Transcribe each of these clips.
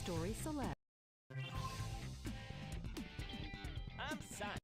Story select. I'm Simon.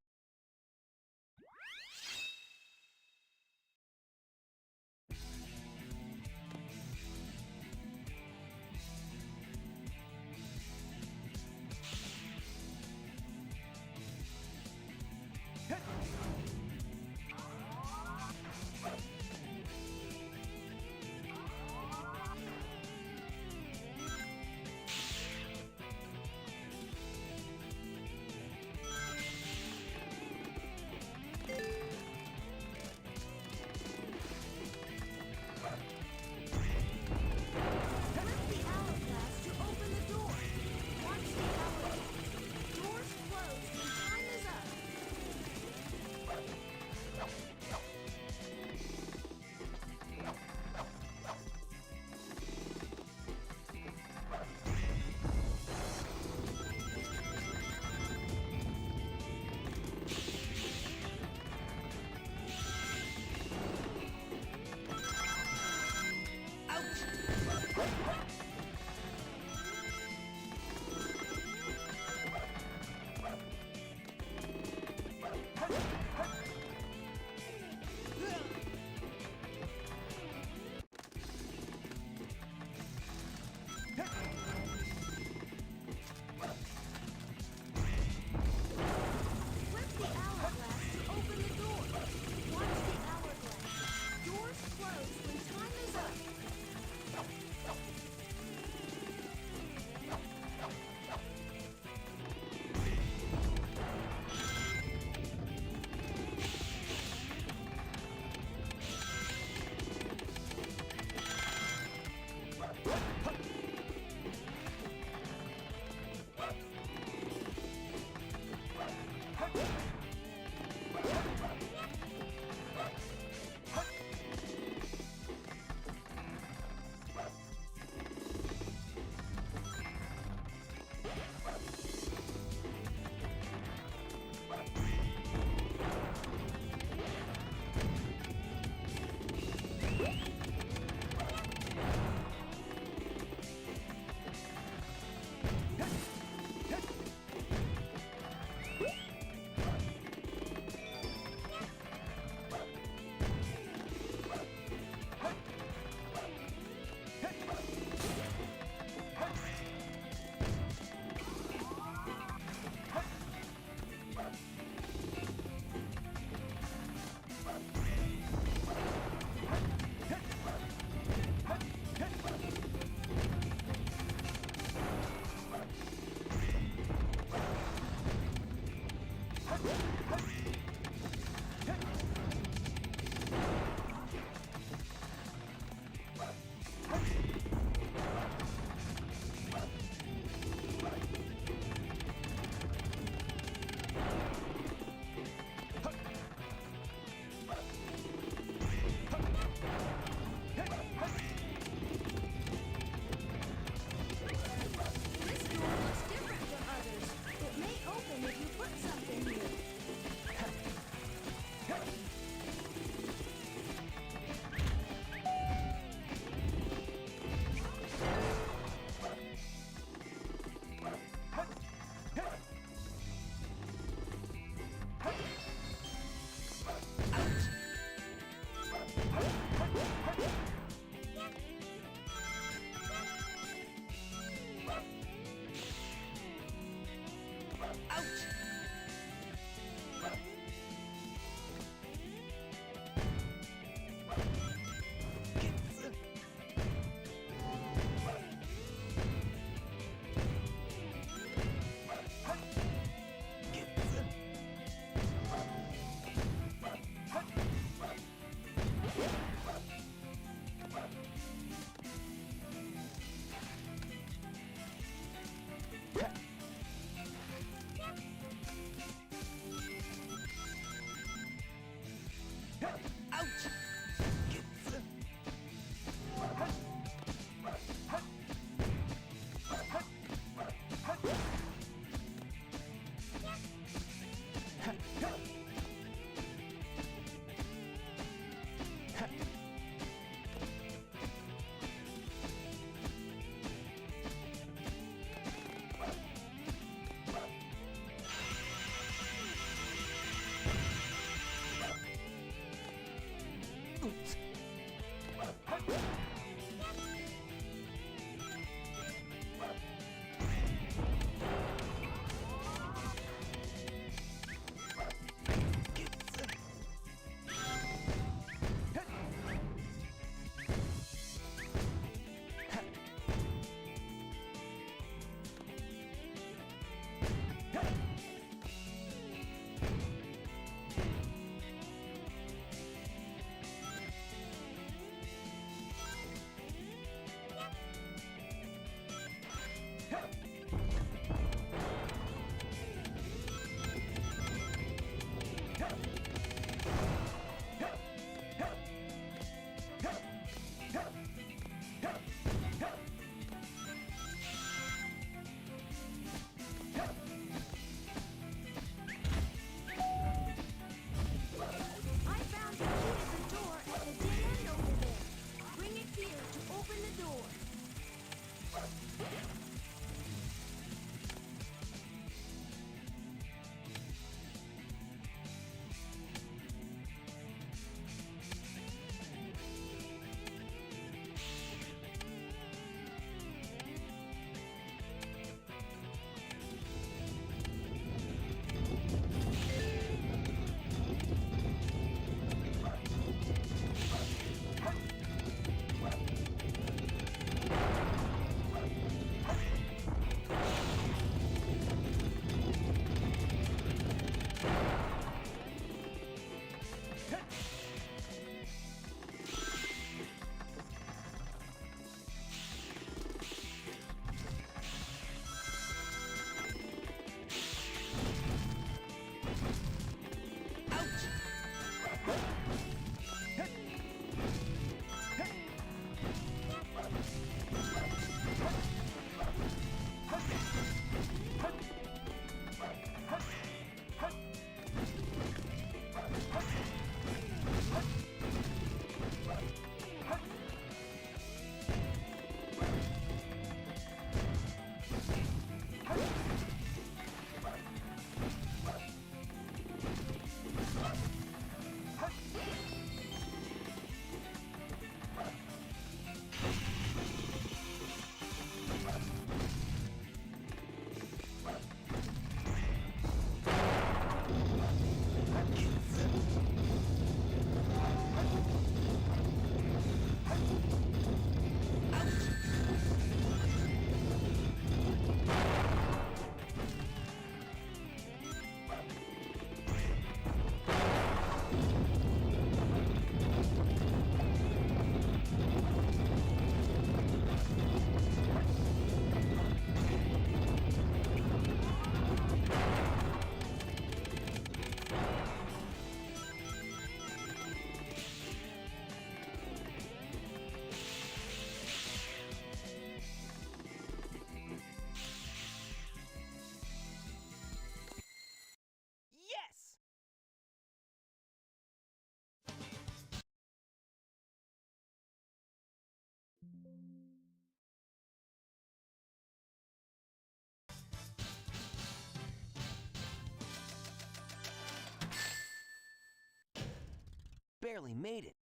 barely made it.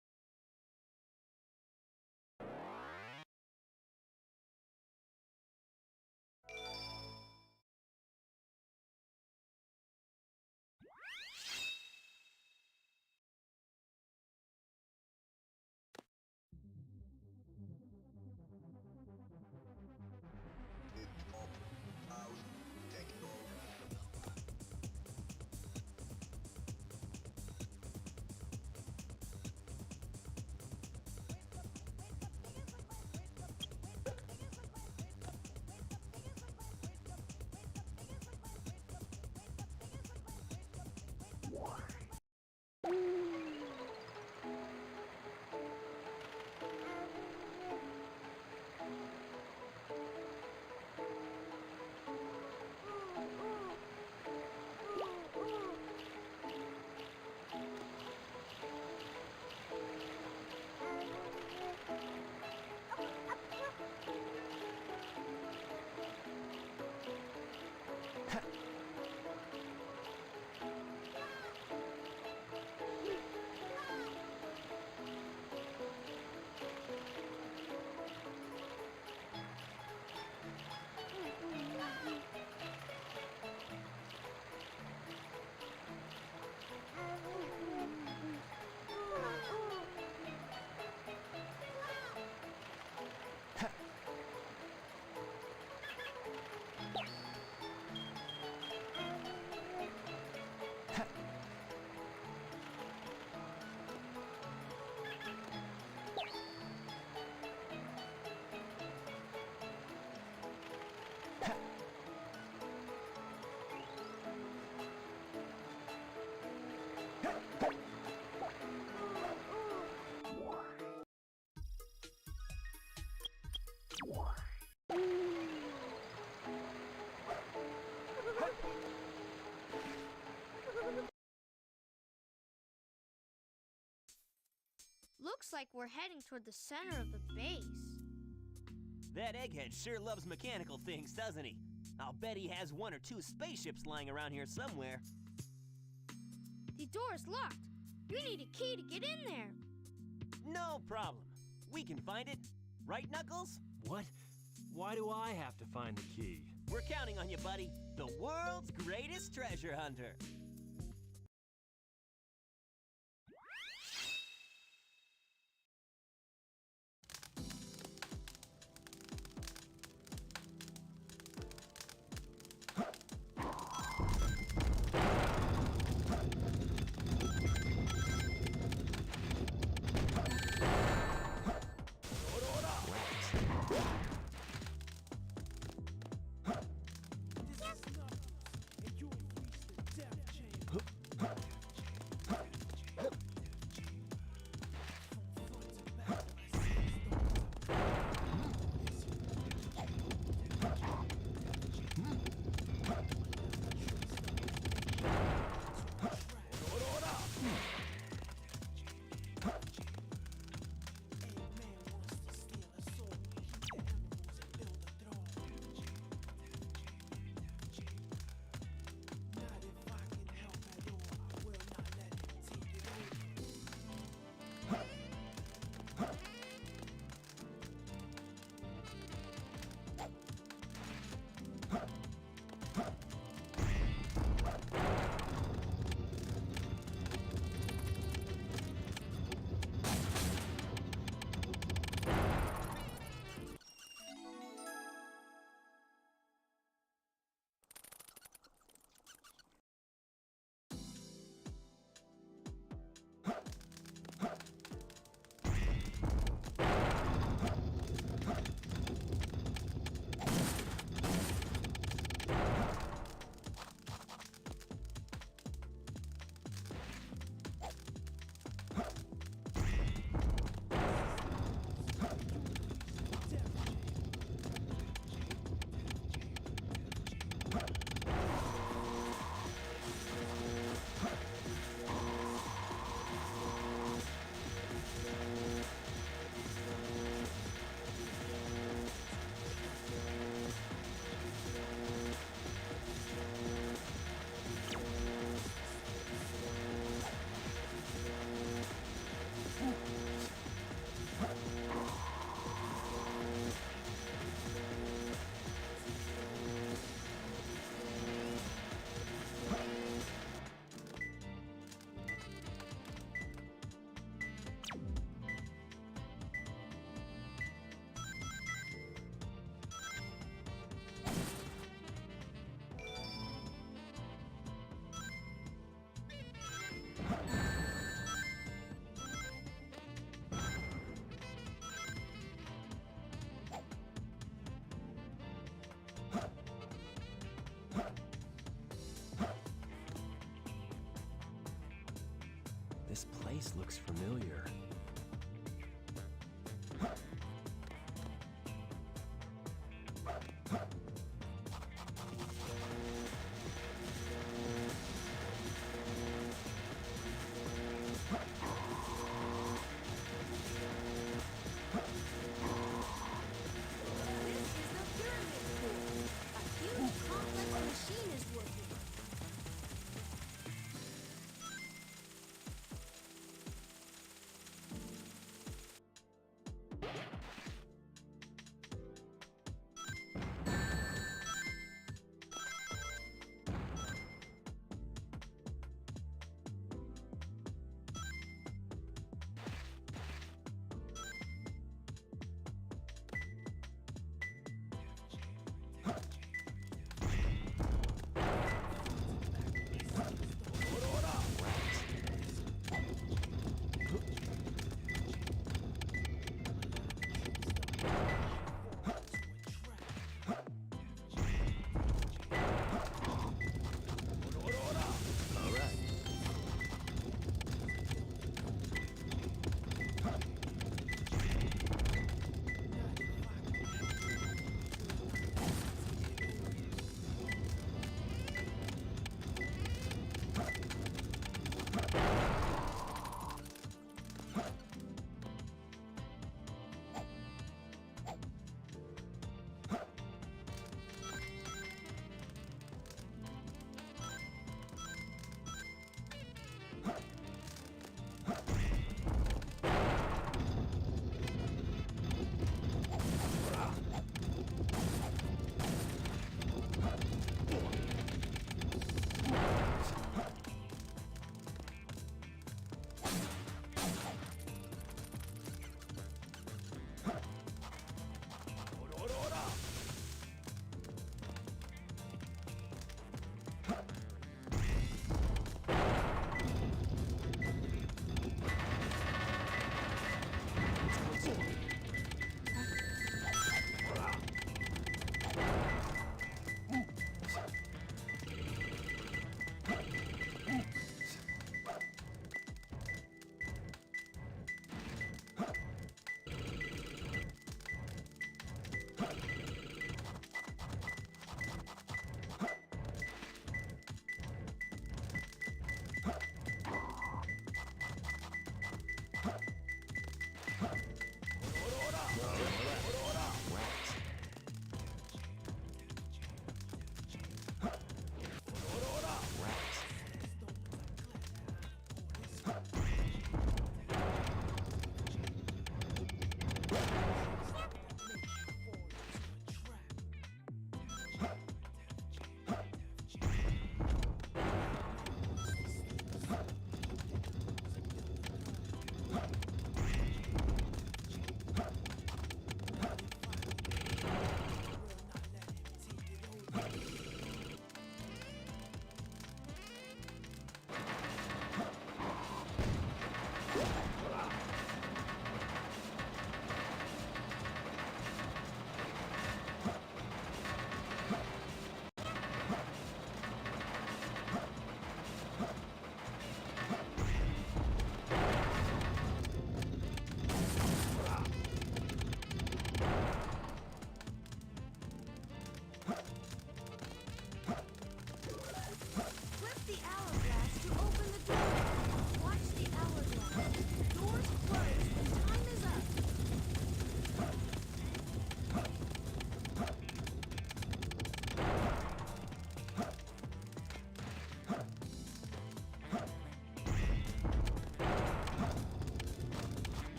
Looks like we're heading toward the center of the base. That egghead sure loves mechanical things, doesn't he? I'll bet he has 1 or 2 spaceships lying around here somewhere. The door is locked. You need a key to get in there. No problem. We can find it. Right, Knuckles? What? Why do I have to find the key? We're counting on you, buddy. The world's greatest treasure hunter. place looks familiar. This is the pyramid core. A huge complex machine is working.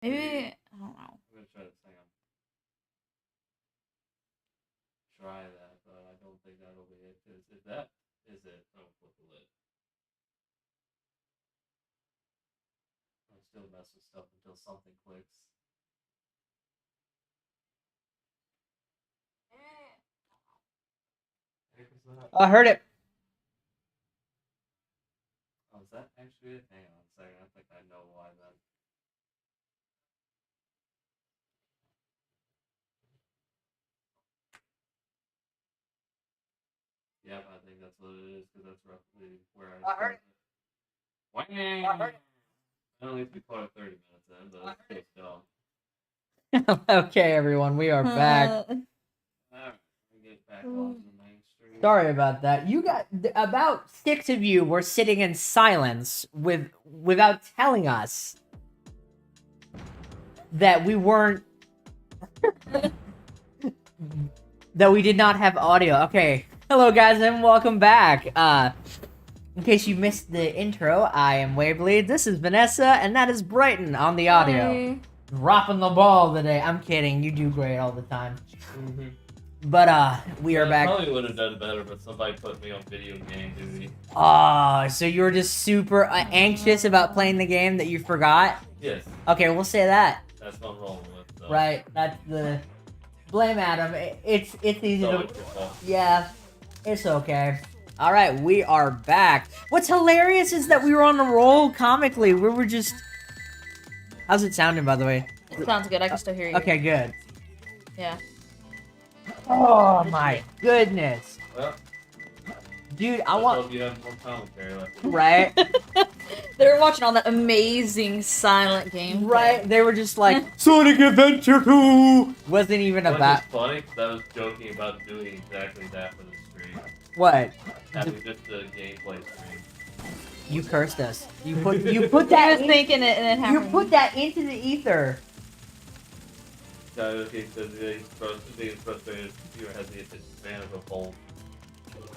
Maybe I don't know. I'm gonna try to sing 'em. Try that, but I don't think that'll be it. Cause if that is it, I'll flip the lid. I still mess with stuff until something clicks. Heck was that? I heard it. Oh, is that actually it? Hang on a second. I think I know why then. Yep, I think that's what it is, because that's roughly where I heard it. Wang! I heard it. I don't need to be part of 30 minutes in, but it's still dumb. Okay, everyone, we are back. Alright, we get back onto the main stream. Sorry about that. You got about 6 of you were sitting in silence without telling us that we weren't that we did not have audio. Okay. Hello guys and welcome back. In case you missed the intro, I am Waverly, this is Vanessa, and that is Brighton on the audio. Hi. Dropping the ball today. I'm kidding, you do great all the time. Mm-hmm. But we are I back. probably would have done better, but somebody put me on video game duty. So you were just super anxious about playing the game that you forgot? Yes, Okay, we'll say that. that's what I'm rolling with. So. Right, that's the... Blame Adam. It's easy So to... it's your fault. Yeah, it's okay. Alright, we are back. What's hilarious is that we were on a roll comically. We were just... How's it sounding, by the way? It sounds good. I can still hear you. Okay, good. Yeah. Oh my goodness. Well, Dude, I I want... hope you have more commentary left. Right? They were watching all that amazing silent game. Right? They were just like, Sonic Adventure 2! Wasn't even Which about... is funny, because I was joking about doing exactly that for the stream. What? Having just the gameplay stream. You cursed us. You put I that was thinking it and it you happened. put that into the ether. He says being frustrated, viewer has the attention span of a bull.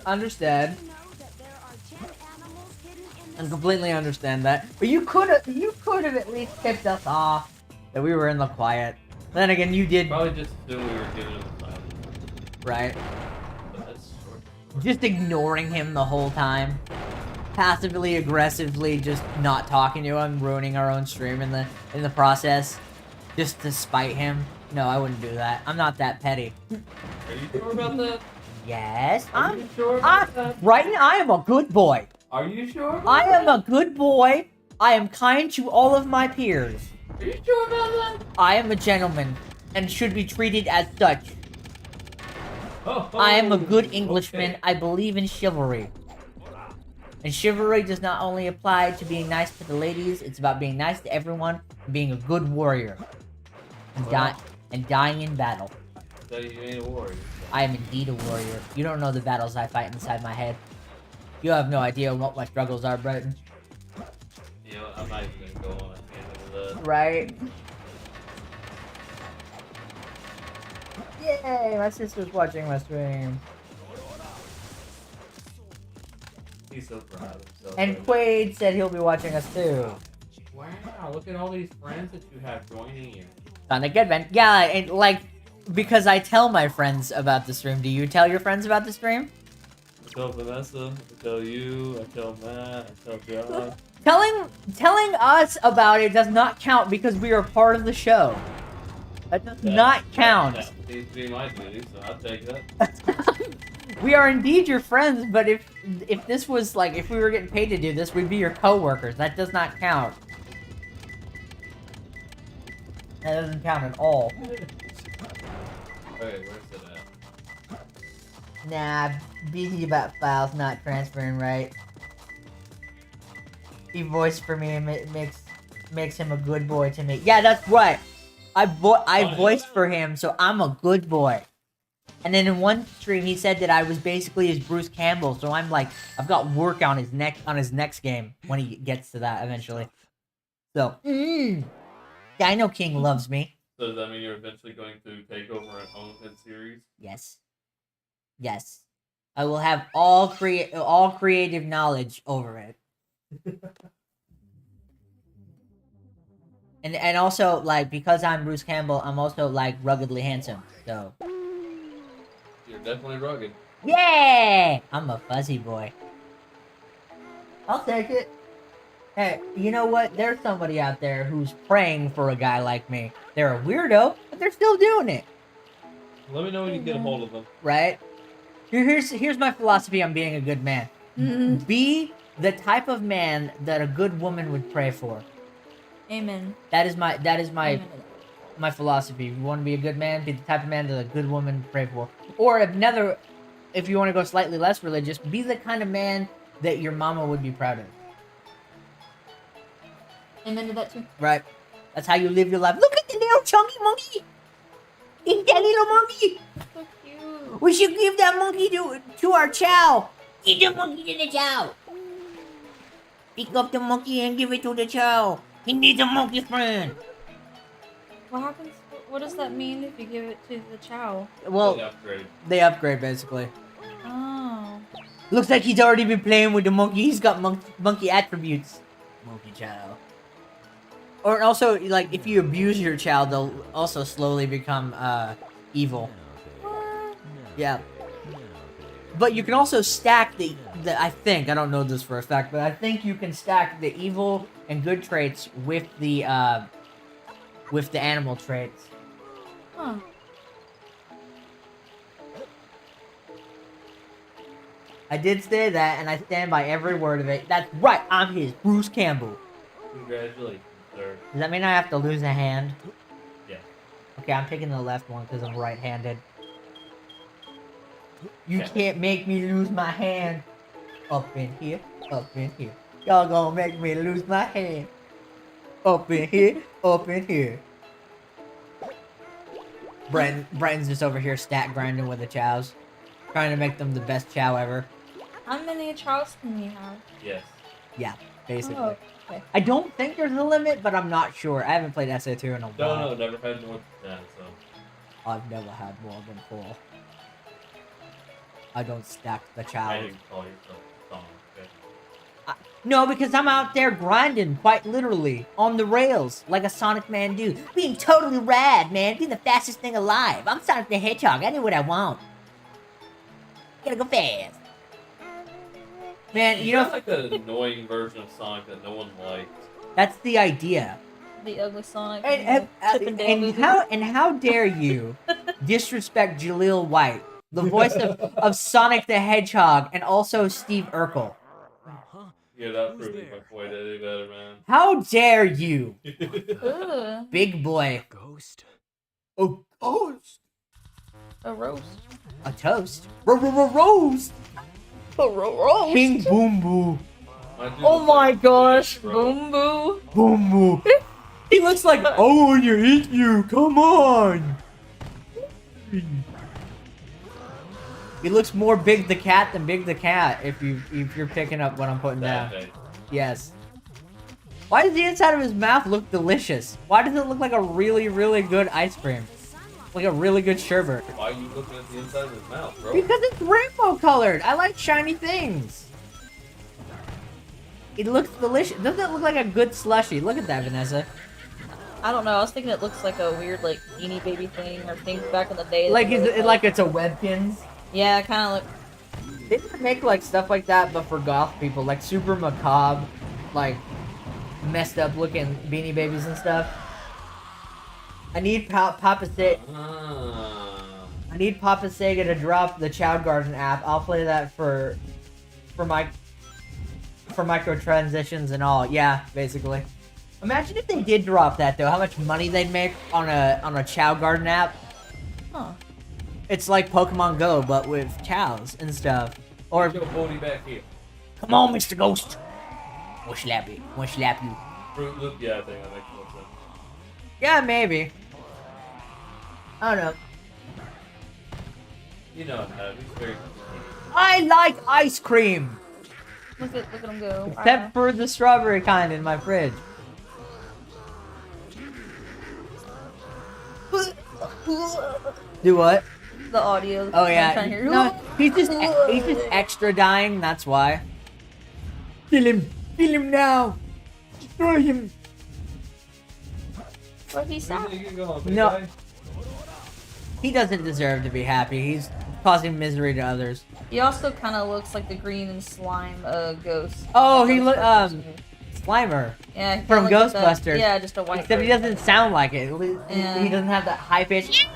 Understand. You know that there are gem animals hidden in I this completely understand that. But you could have at least tipped us off that we were in the quiet. Then again, you did, Probably just assume we were giving him a silence. right? But that's short. Just ignoring him the whole time. Passively, aggressively, just not talking to him, ruining our own stream in the process. Just to spite him. No, I wouldn't do that. I'm not that petty. Are you sure about that? Yes, Are you sure about that? Brighton, I am a good boy. Are you sure about I am that? a good boy. I am kind to all of my peers. Are you sure about that? I am a gentleman and should be treated as such. I am a good Englishman. I believe in chivalry. And chivalry does not only apply to being nice to the ladies, it's about being nice to everyone and being a good warrior. And dying in battle. So you ain't a warrior. I am indeed a warrior. You don't know the battles I fight inside my head. You have no idea what my struggles are, Bretton. You know, I'm not even gonna go on at the end of that. Right? Yay! My sister's watching my stream. He's so proud of himself. And Quaid said he'll be watching us too. Wow, look at all these friends that you have joining you. Sonic Advent. Yeah, and like, because I tell my friends about the stream. Do you tell your friends about the stream? I tell Vanessa, I tell you, I tell Matt, I tell John. Telling us about it does not count because we are part of the show. That does not count. That seems to be my duty, so I'll take that. We are indeed your friends, but if this was like, if we were getting paid to do this, we'd be your co-workers. That does not count. That doesn't count at all. Okay, where's it at? Nah, busy about files not transferring right. He voiced for me and makes him a good boy to me. Yeah, that's right. I voiced for him, so I'm a good boy. And then in one stream, he said that I was basically his Bruce Campbell. So I'm like, I've got work on his next game when he gets to that eventually. So, yeah, I know King loves me. So does that mean you're eventually going to take over an OnlyFans series? Yes. Yes. I will have all creative knowledge over it. And also, like, because I'm Bruce Campbell, I'm also, like, ruggedly handsome, so... You're definitely rugged. Yeah! I'm a fuzzy boy. I'll take it. Hey, you know what? There's somebody out there who's praying for a guy like me. They're a weirdo, but they're still doing it. Let me know when you get a hold of them. Right? Here's my philosophy on being a good man. Be the type of man that a good woman would pray for. Amen. That is my Amen. my philosophy. You want to be a good man, be the type of man that a good woman would pray for. Or if you want to go slightly less religious, be the kind of man that your mama would be proud of. Amen to that too. Right? That's how you live your life. Look at the little chunky monkey! Eat that little monkey! So cute. We should give that monkey to our chow! Give the monkey to the chow! Pick up the monkey and give it to the chow! He needs a monkey friend! What happens? What does that mean if you give it to the chow? Well, they upgrade basically. Oh. Looks like he's already been playing with the monkey. He's got monkey attributes. Monkey chow. Or also, like, if you abuse your child, they'll also slowly become evil. What? Yeah. But you can also stack the I think, I don't know this for a fact, but I think you can stack the evil and good traits with the animal traits. Huh. I did say that, and I stand by every word of it. That's right, I'm his Bruce Campbell. Congratulations, sir. Does that mean I have to lose a hand? Yeah. Okay, I'm picking the left one because I'm right-handed. You can't make me lose my hand. Up in here, up in here. Y'all gonna make me lose my hand. Up in here, up in here. Brenton's just over here stat grinding with the chows. Trying to make them the best chow ever. How many chows can you have? Yes. Yeah, basically. Oh, okay. I don't think there's a limit, but I'm not sure. I haven't played SA2 in a while. No, never had more than that, so. I've never had more than 4. I don't stack the I chows. didn't call yourself Sonic, okay? No, because I'm out there grinding, quite literally, on the rails, like a Sonic man do. Being totally rad, man. Being the fastest thing alive. I'm Sonic the Hedgehog. I do what I want. Gotta go fast. Man, you know, like an annoying version of Sonic that no one liked. that's the idea. The ugly Sonic. And Chip and Dale movie. how dare you disrespect Jaleel White, the voice of Sonic the Hedgehog, and also Steve Urkel? Yeah, that proves my point any better, man. How dare you, Ugh. big boy? Ghost? Oh, ghost! A roast. A toast? Roast! A roast. King Boom Boo. My dude Oh looks my like a gosh, fish, bro. Boom Boo. Boom Boo. He looks like, I want to eat you, come on. He looks more Big the Cat than Big the Cat, if you're picking up what I'm putting down. That day. Yes. Why does the inside of his mouth look delicious? Why does it look like a really, really good ice cream? Like a really good sherbet. Why are you looking at the inside of his mouth, bro? Because it's rainbow colored. I like shiny things. It looks delicious. Doesn't it look like a good slushie? Look at that, Vanessa. I don't know. I was thinking it looks like a weird, like, Beanie Baby thing or things back in the day. that Like, they is were, it like it's a Webkins? Yeah, kind of look. They should make like stuff like that, but for goth people, like super macabre, like messed up looking Beanie Babies and stuff. I need Papa Sega. I need Papa Sega to drop the Child Garden app. I'll play that for microtransitions and all. Yeah, basically. Imagine if they did drop that though. How much money they'd make on a Child Garden app. Huh. It's like Pokemon Go, but with cows and stuff. Or Get your booty back here. come on, Mr. Ghost. We'll slap you. We'll slap you. Fruit Loop, yeah, I think that makes more sense. Yeah, maybe. I don't know. You know how he's very. I like ice cream, Look at him go. except for the strawberry kind in my fridge. Do what? The audio. Oh I'm yeah. trying to hear. No, he's just extra dying. That's why. Kill him now. Destroy him. What he Where stop? do you go, big No. guy? He doesn't deserve to be happy. He's causing misery to others. He also kind of looks like the green and slime ghost. Oh, he look Slimer. Yeah, he from kinda looks like that. Ghostbusters. Yeah, just a white. Except he ghost. doesn't sound like it. Yeah. He doesn't have that high pitched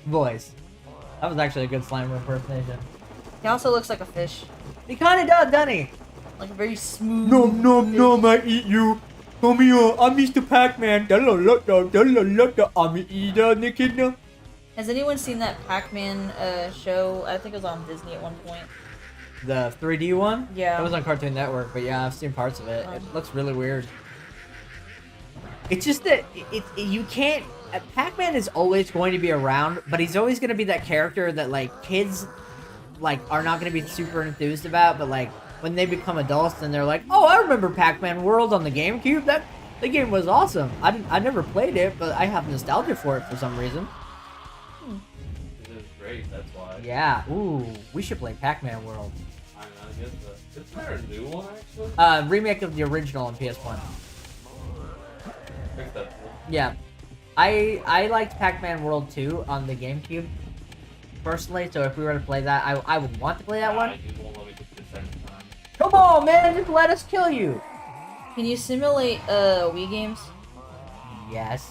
voice. That was actually a good Slimer impersonation. He also looks like a fish, He kind of does, doesn't he? like a very smooth. Nom, I eat you. Come here, I'm Mr. Pac-Man. I'm eater, Nikita. Has anyone seen that Pac-Man show? I think it was on Disney at one point. The 3D one? Yeah. It was on Cartoon Network, but yeah, I've seen parts of it. It looks really weird. It's just that you can't. Pac-Man is always going to be around, but he's always going to be that character that like kids like are not going to be super enthused about, but like when they become adults, then they're like, "Oh, I remember Pac-Man World on the GameCube. The game was awesome. I never played it, but I have nostalgia for it for some reason." It is great, that's why. Yeah. Ooh, we should play Pac-Man World. I guess is there a new one actually? Remake of the original on PS1. Acceptable. Yeah. I liked Pac-Man World 2 on the GameCube personally, so if we were to play that, I would want to play that one. You won't let me get this second time. Come on, man, just let us kill you. Can you simulate Wii games? Yes.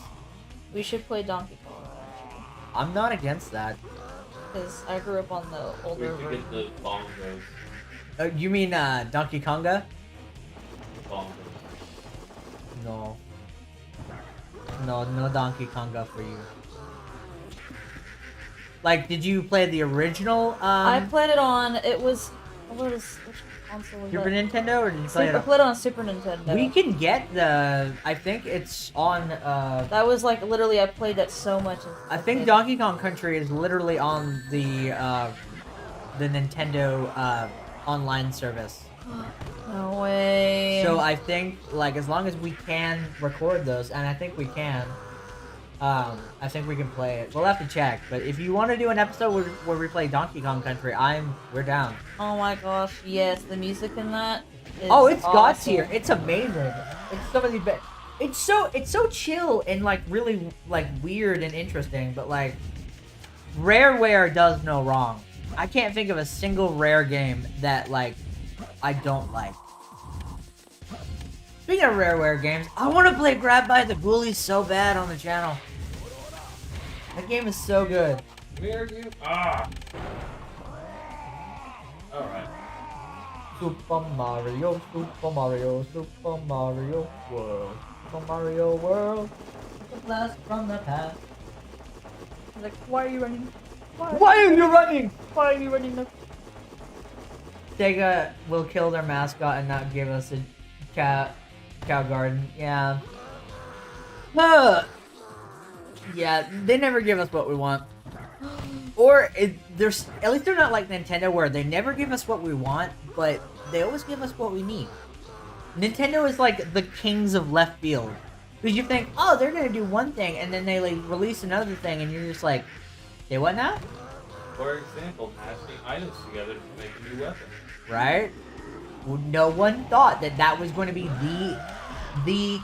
We should play Donkey Kong I'm not against that. because I grew up on the We older could version. get the bongos. You mean Donkey Konga? Bongos. No. No Donkey Konga for you. Like, did you play the original? I played it on. It was. Which console was Super that? Nintendo, or did you play it I on? played it on Super Nintendo. We can get the. I think it's on. That was like literally. I played that so much. as I a think kid. Donkey Kong Country is literally on the Nintendo online service. No way. So I think like as long as we can record those, and I think we can, I think we can play it. We'll have to check, but if you want to do an episode where we play Donkey Kong Country, we're down. Oh my gosh! Yes, the music in that. Is Oh, it's God awesome. tier. It's amazing. It's some of the best. It's so chill and like really like weird and interesting, but like Rareware does no wrong. I can't think of a single Rare game that like I don't like. Speaking of Rareware games, I want to play Grab by the Ghoulies so bad on the channel. That game is so good. Where you? Ah! Alright. Super Mario, Super Mario, Super Mario World. Super Mario World. The blast from the past. He's like, why are you running? Why are you running? Why are you running? Look. Sega will kill their mascot and not give us a cow garden. Yeah. Yeah, they never give us what we want. Or there's at least they're not like Nintendo where they never give us what we want, but they always give us what we need. Nintendo is like the kings of left field. Because you think, oh, they're gonna do one thing, and then they like release another thing, and you're just like, say what now? For example, mashing items together to make a new weapon. Right? Well, no one thought that that was going to be the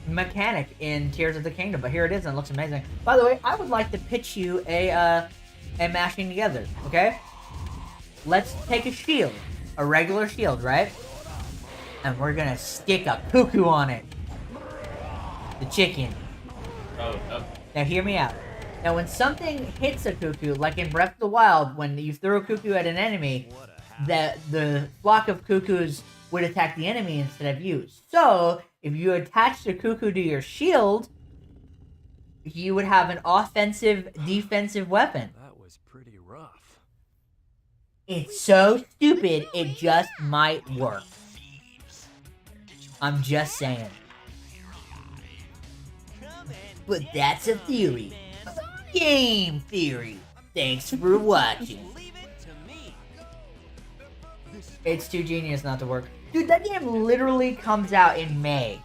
mechanic in Tears of the Kingdom, but here it is, and it looks amazing. By the way, I would like to pitch you a mashing together. Okay? Let's take a shield, a regular shield, right? And we're gonna stick a cuckoo on it. The chicken. Oh, no. Now hear me out. Now when something hits a cuckoo, like in Breath of the Wild, when you throw a cuckoo at an enemy, the flock of cuckoos would attack the enemy instead of you. So, if you attach the cuckoo to your shield, you would have an offensive, defensive weapon. That was pretty rough. It's so stupid, it just might work. I'm just saying. But that's a theory. Game theory. Thanks for watching. Leave it to me. It's too genius not to work. Dude, that game literally comes out in May.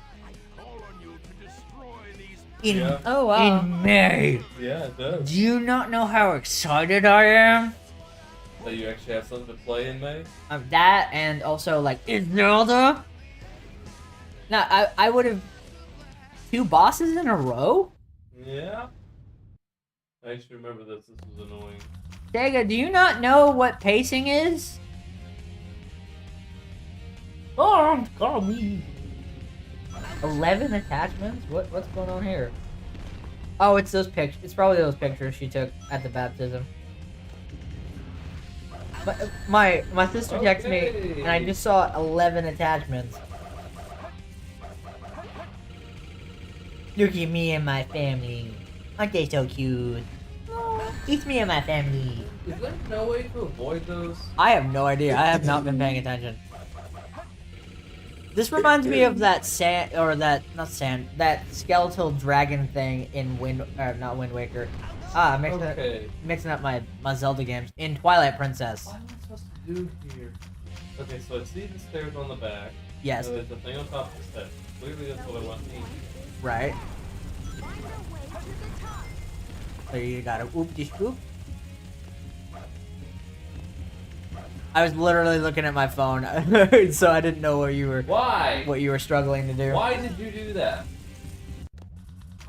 Yeah. Oh wow. In May. Yeah, it does. Do you not know how excited I am? So you actually have something to play in May? Of that, and also like, is Zelda? No, I would have 2 bosses in a row? Yeah. I actually remember this. This was annoying. Sega, do you not know what pacing is? Oh, call me. 11 attachments? What's going on here? Oh, it's those pictures. It's probably those pictures she took at the baptism. My sister texted me, and I just saw 11 attachments. Look at me and my family. Aren't they so cute? It's me and my family. Is there no way to avoid those? I have no idea. I have not been paying attention. This reminds me of that that skeletal dragon thing in not Wind Waker. Mixing up my Zelda games. In Twilight Princess. What am I supposed to do here? Okay, so I see the stairs on the back. Yes. And there's a thing on top of the steps. Clearly that's what I want to eat. Right. Find your way to the top. So you gotta whoop de swoop. I was literally looking at my phone, so I didn't know what you were struggling to do. Why did you do that?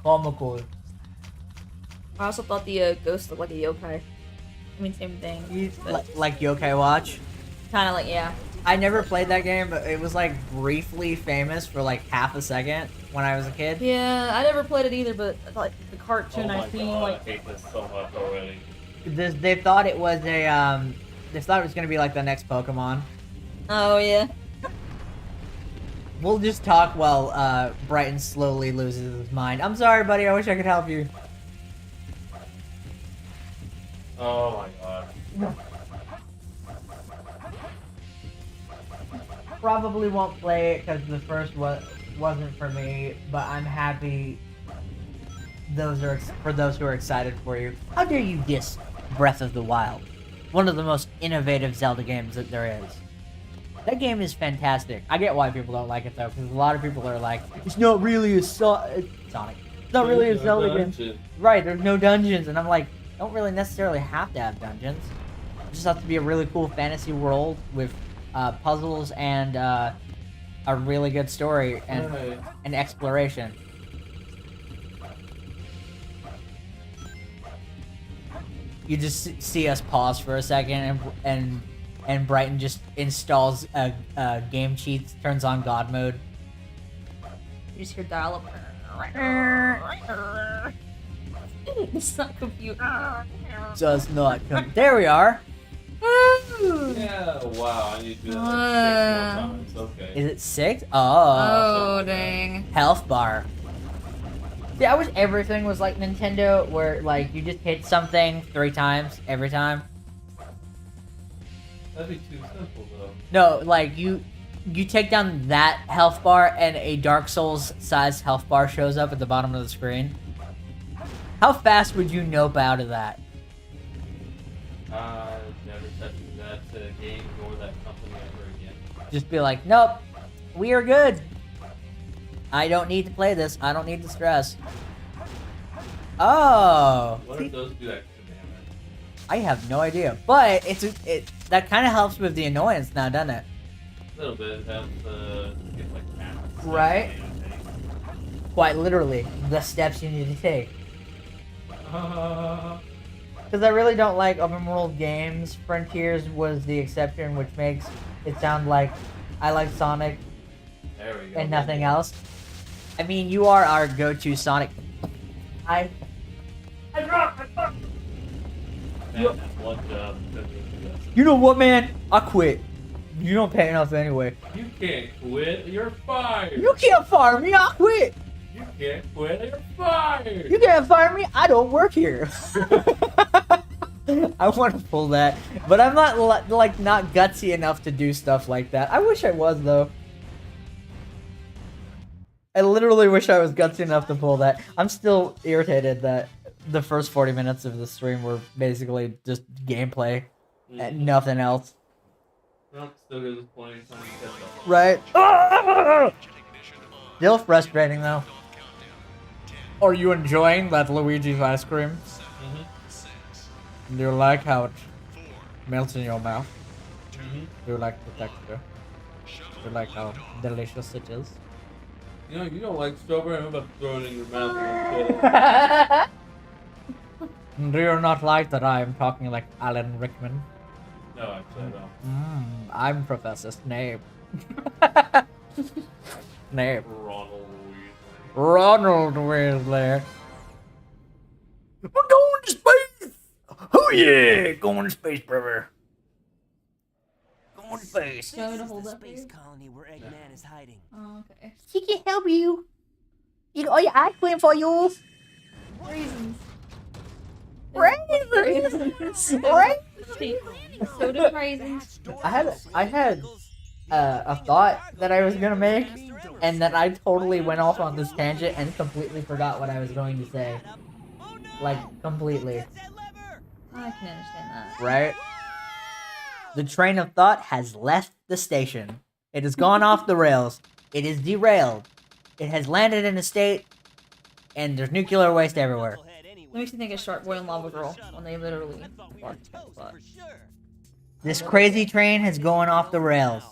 Comical. I also thought the ghost looked like a yokai. I mean, same thing. Like Yokai Watch. Kind of like, yeah. I never played that game, but it was like briefly famous for like half a second when I was a kid. Yeah, I never played it either, but like the cartoon Oh my I seen, God, like, I hate this so much already. They thought it was a they thought it was gonna be like the next Pokemon. oh yeah. We'll just talk while Brighton slowly loses his mind. I'm sorry, buddy. I wish I could help you. Oh my God. Probably won't play it because the first wasn't for me, but I'm happy. For those who are excited for you. How dare you diss Breath of the Wild? One of the most innovative Zelda games that there is. That game is fantastic. I get why people don't like it though, because a lot of people are like, it's not really a Sonic. It's not really a Zelda game. Right, there's no dungeons, and I'm like, don't really necessarily have to have dungeons. It just has to be a really cool fantasy world with puzzles and a really good story and exploration. You just see us pause for a second, and Brighton just installs game cheats, turns on God mode. You just hear dial up. It's not compute. Does not come. There we are. Yeah, wow, I need to do that like 6 more times. Okay. Is it 6? Oh dang. Health bar. See, I wish everything was like Nintendo, where like you just hit something 3 times every time. That'd be too simple though. No, like you take down that health bar and a Dark Souls sized health bar shows up at the bottom of the screen. How fast would you nope out of that? Never touching that game or that company ever again. Just be like, nope, we are good. I don't need to play this. I don't need the stress. Oh, What if those do extra damage? I have no idea, but that kind of helps with the annoyance now, doesn't it? A little bit. It helps get like cats. Right. Quite literally, the steps you need to take. Because I really don't like open world games. Frontiers was the exception, which makes it sound like I like Sonic There we go. and nothing else. I mean, you are our go-to Sonic. Man, one job. You know what, man? I quit. You don't pay enough anyway. You can't quit. You're fired. You can't fire me. I quit. You can't quit. You're fired. You can't fire me. I don't work here. I want to pull that, but I'm not like not gutsy enough to do stuff like that. I wish I was though. I literally wish I was gutsy enough to pull that. I'm still irritated that the first 40 minutes of the stream were basically just gameplay and nothing else. Well, still gives us plenty of time to catch up. Right? Still frustrating though. Are you enjoying that Luigi's ice cream? Do you like how it melts in your mouth? Do you like the texture? Do you like how delicious it is? You know, you don't like strawberry. I'm about to throw it in your mouth. And Do you not like that I am talking like Alan Rickman? no, actually, I don't. I'm Professor Snape. Snape. Ronald Weasley. Ronald Weasley. We're going to space! Oh yeah! Going to space, brother. Going to space. Do you want me to This is hold the that for space you? colony where Eggman is hiding. Oh, okay. She can help you. You got all your ice cream for you. Raisins. Raisins. Soda raisins. I had a thought that I was gonna make, and then I totally went off on this tangent and completely forgot what I was going to say. Like completely. I can understand that. Right? The train of thought has left the station. It has gone off the rails. It is derailed. It has landed in a state, and there's nuclear waste everywhere. That makes me think of Shark Boy and Lava Girl when they literally walked the spot. This crazy train has gone off the rails.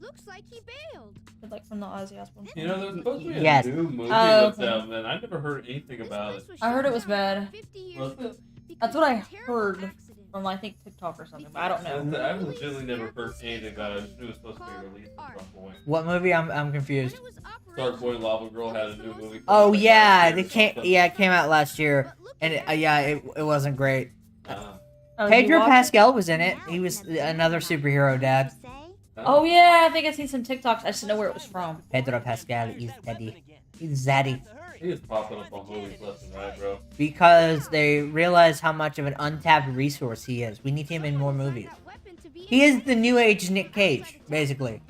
Looks like he bailed. But like from the Ozzy Osbourne. You know, there's supposed to be a Yes. new movie Oh, that's out, man. I never heard anything about it. I heard it was bad. 50 years Was ago it? because That's what I of a terrible heard accident. from I think TikTok or something, but I don't know. I've legitimately never heard anything about it. I just knew it was supposed to be released at some point. What movie? I'm confused. When it was Shark Boy and operational, Lava Girl had a new movie. Oh like yeah, last year it or came. something. Yeah, it came out last year, but look and at yeah, it wasn't great. Oh, did you Pedro watch it? Pascal was in it. He was another superhero dad. Oh yeah, I think I've seen some TikToks. I just didn't know where it was from. Pedro Pascal is daddy. He's zaddy. He is popping up on movies left and right, bro. Because they realize how much of an untapped resource he is. We need him in more movies. He is the new age Nick Cage, basically.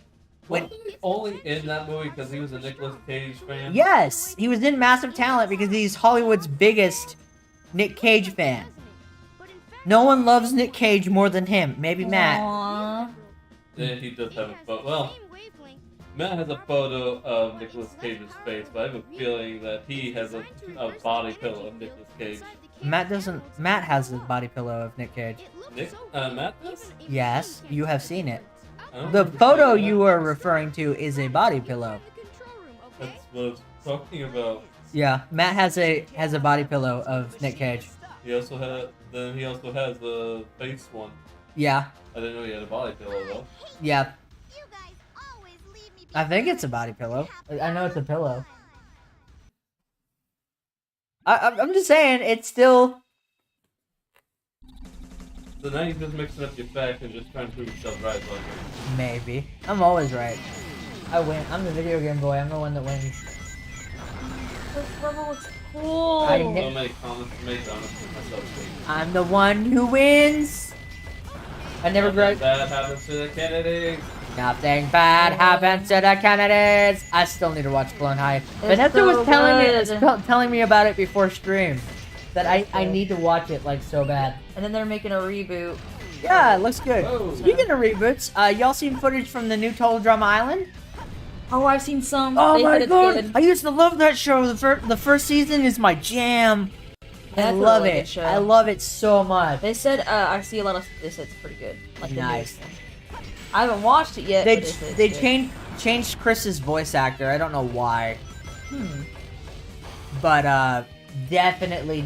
When Wasn't he only in that movie because he was a Nicolas Cage fan? yes, he was in Massive Talent because he's Hollywood's biggest Nick Cage fan. No one loves Nick Cage more than him. Maybe Matt. Aww. And he does have a photo. Well, Matt has a photo of Nicolas Cage's face, but I have a feeling that he has a body pillow of Nicolas Cage. Matt doesn't. Matt has the body pillow of Nick Cage. Matt does? Yes, you have seen it. I don't The remember photo seeing you that. were referring to is a body pillow. That's what I was talking about. Yeah, Matt has a body pillow of Nick Cage. He also has the face one. Yeah, I didn't know he had a body pillow though. yeah. I think it's a body pillow. I know it's a pillow. I'm just saying, it's still. So now you're just mixing up your facts and just trying to prove yourself right, like Maybe. I'm always right. I win. I'm the video game boy. I'm the one that wins. This level looks cool. I So know. many comments to make, I'm gonna put myself asleep. I'm the one who wins. I never Nothing grad. bad happens to the Kennedy. Nothing bad happens to the Kennedys. I still need to watch Clone High. Vanessa so was good. telling me about it before stream. That I need to watch it like so bad. And then they're making a reboot. Yeah, it looks good. Whoa. Speaking of reboots, y'all seen footage from the new Total Drama Island? Oh, I've seen some. Oh They my said it's god! good. I used to love that show. The first season is my jam. Yeah, I it's a love really it. good show. I love it so much. They said I see a lot of. They said it's pretty good. Like the Nice. news. I haven't watched it yet. They but it's they good. changed Chris's voice actor. I don't know why, Hmm. but definitely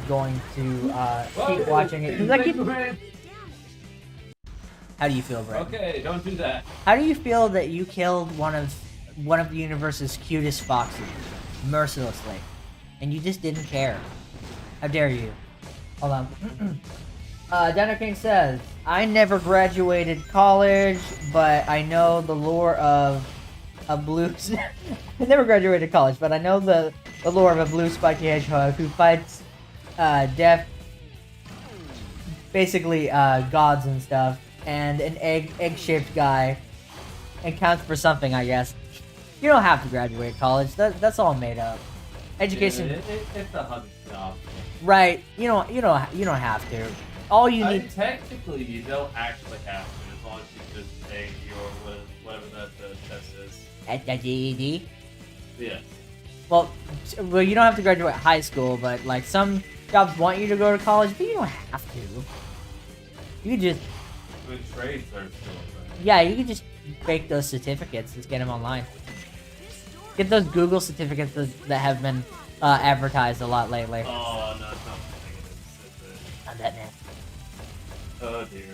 going to keep watching it. 'Cause I keep- How do you feel, Brett? Okay, don't do that. How do you feel that you killed one of the universe's cutest foxes mercilessly, and you just didn't care? How dare you? Hold on. Dino King says, I never graduated college, but I know the lore of a blue... I never graduated college, but I know the lore of a blue spiky hedgehog who fights deaf... basically gods and stuff, and an egg-shaped guy, and counts for something, I guess. You don't have to graduate college. That's all made up. Education, It's a hundred job. right? You don't have to. All you need. Technically, you don't actually have to, as long as you just pay your whatever that test is. At the GED. Yes. Well, you don't have to graduate high school, but like some jobs want you to go to college, but you don't have to. You could just, I mean, trades are still right. yeah, you could just fake those certificates. Just get them online. Get those Google certificates that have been advertised a lot lately. Oh no, it's not negative. Not that man. Oh dear.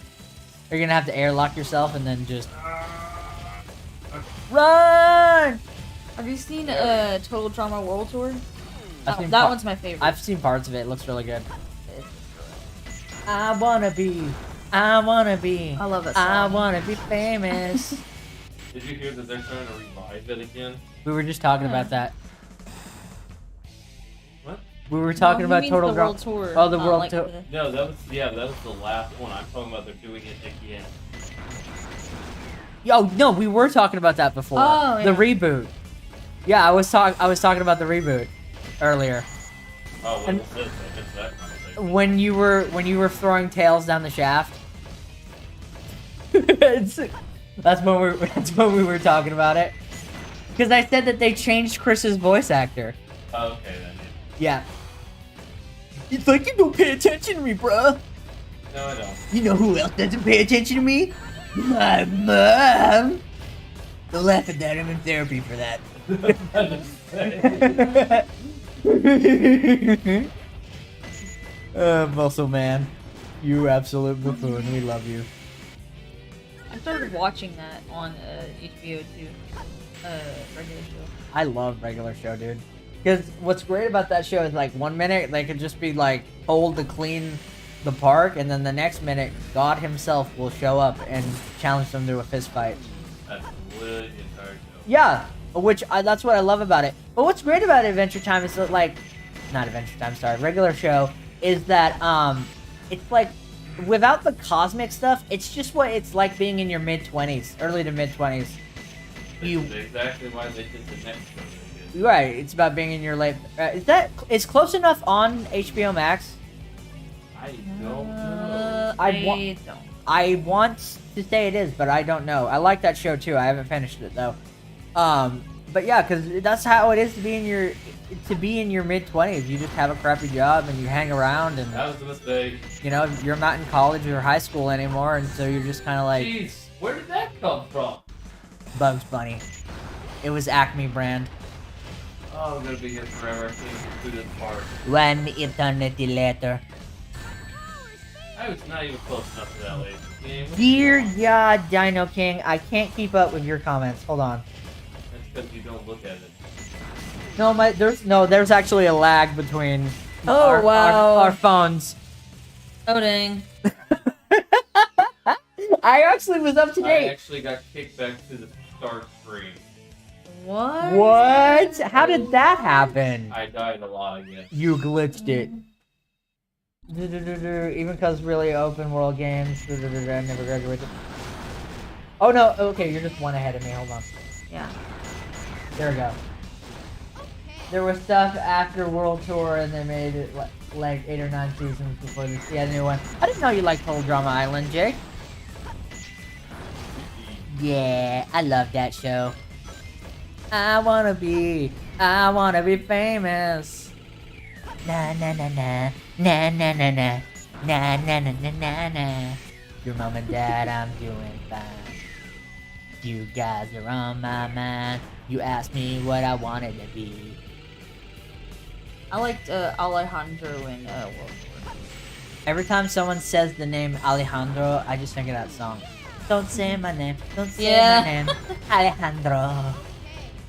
You're gonna have to airlock yourself and then just run. Have you seen Total Drama World Tour? I've seen That par- one's my favorite. I've seen parts of it. It looks really good. I wanna be. I wanna be. I love that I song. wanna be famous. Did you hear that they're trying to revive it again? We were just talking about that. What? We were talking No, he about means Total the Drama. World Tour. Oh, the not World like Tour. No, that was the last one. I'm talking about they're doing it again. Yo, no, we were talking about that before. Oh, The yeah. reboot. Yeah, I was talking about the reboot earlier. Oh, what And- was this? I missed that conversation. When you were throwing tails down the shaft. that's when we were talking about it. Because I said that they changed Chris's voice actor. Oh, okay then. Yeah. It's like you don't pay attention to me, bruh. No, I don't. You know who else doesn't pay attention to me? My mom. Don't laugh at that. I'm in therapy for that. Muscle man. You absolute buffoon. We love you. I started watching that on HBO too. Regular show. I love regular show, dude. Because what's great about that show is like 1 minute they could just be like told to clean the park, and then the next minute God himself will show up and challenge them to a fist fight. That's literally the entire show. Yeah, that's what I love about it. But what's great about Adventure Time is that, like, not Adventure Time, sorry, regular show, is that it's like without the cosmic stuff, it's just what it's like being in your mid-20s, early to mid-20s. That's exactly why they did the next show they did. Right, it's about being in your late. Is Close Enough on HBO Max? I don't know. I I wa- don't. I want to say it is, but I don't know. I like that show too. I haven't finished it though. But yeah, because that's how it is to be in your mid-20s. You just have a crappy job and you hang around, and That was a mistake. you know you're not in college or high school anymore, and so you're just kind of like Jeez, where did that come from? Bugs Bunny. It was Acme brand. Oh, I'm gonna be here forever. I can't even do this part. 1 eternity later. I was not even close enough to that lady. Game. Dear God, Dino King, I can't keep up with your comments. Hold on. That's because you don't look at it. No, there's actually a lag between Oh, wow. our phones. Oh dang. I actually was up to I date. actually got kicked back to the start screen. What? What? How did that happen? I died a lot again. You glitched it. Even because really open world games. I never graduated. Oh no, okay, you're just one ahead of me. Hold on. Yeah. There we go. There was stuff after World Tour and they made it like 8 or 9 seasons before this. Yeah, new one. I didn't know you liked Total Drama Island, Jake. Yeah, I love that show. I wanna be famous. Na na na na na na na na na na na na na na. Your mom and dad, I'm doing fine. You guys are on my mind. You asked me what I wanted to be. I liked Alejandro in World War. Every time someone says the name Alejandro, I just think of that song. Don't say my name, don't say Yeah. my name, Alejandro.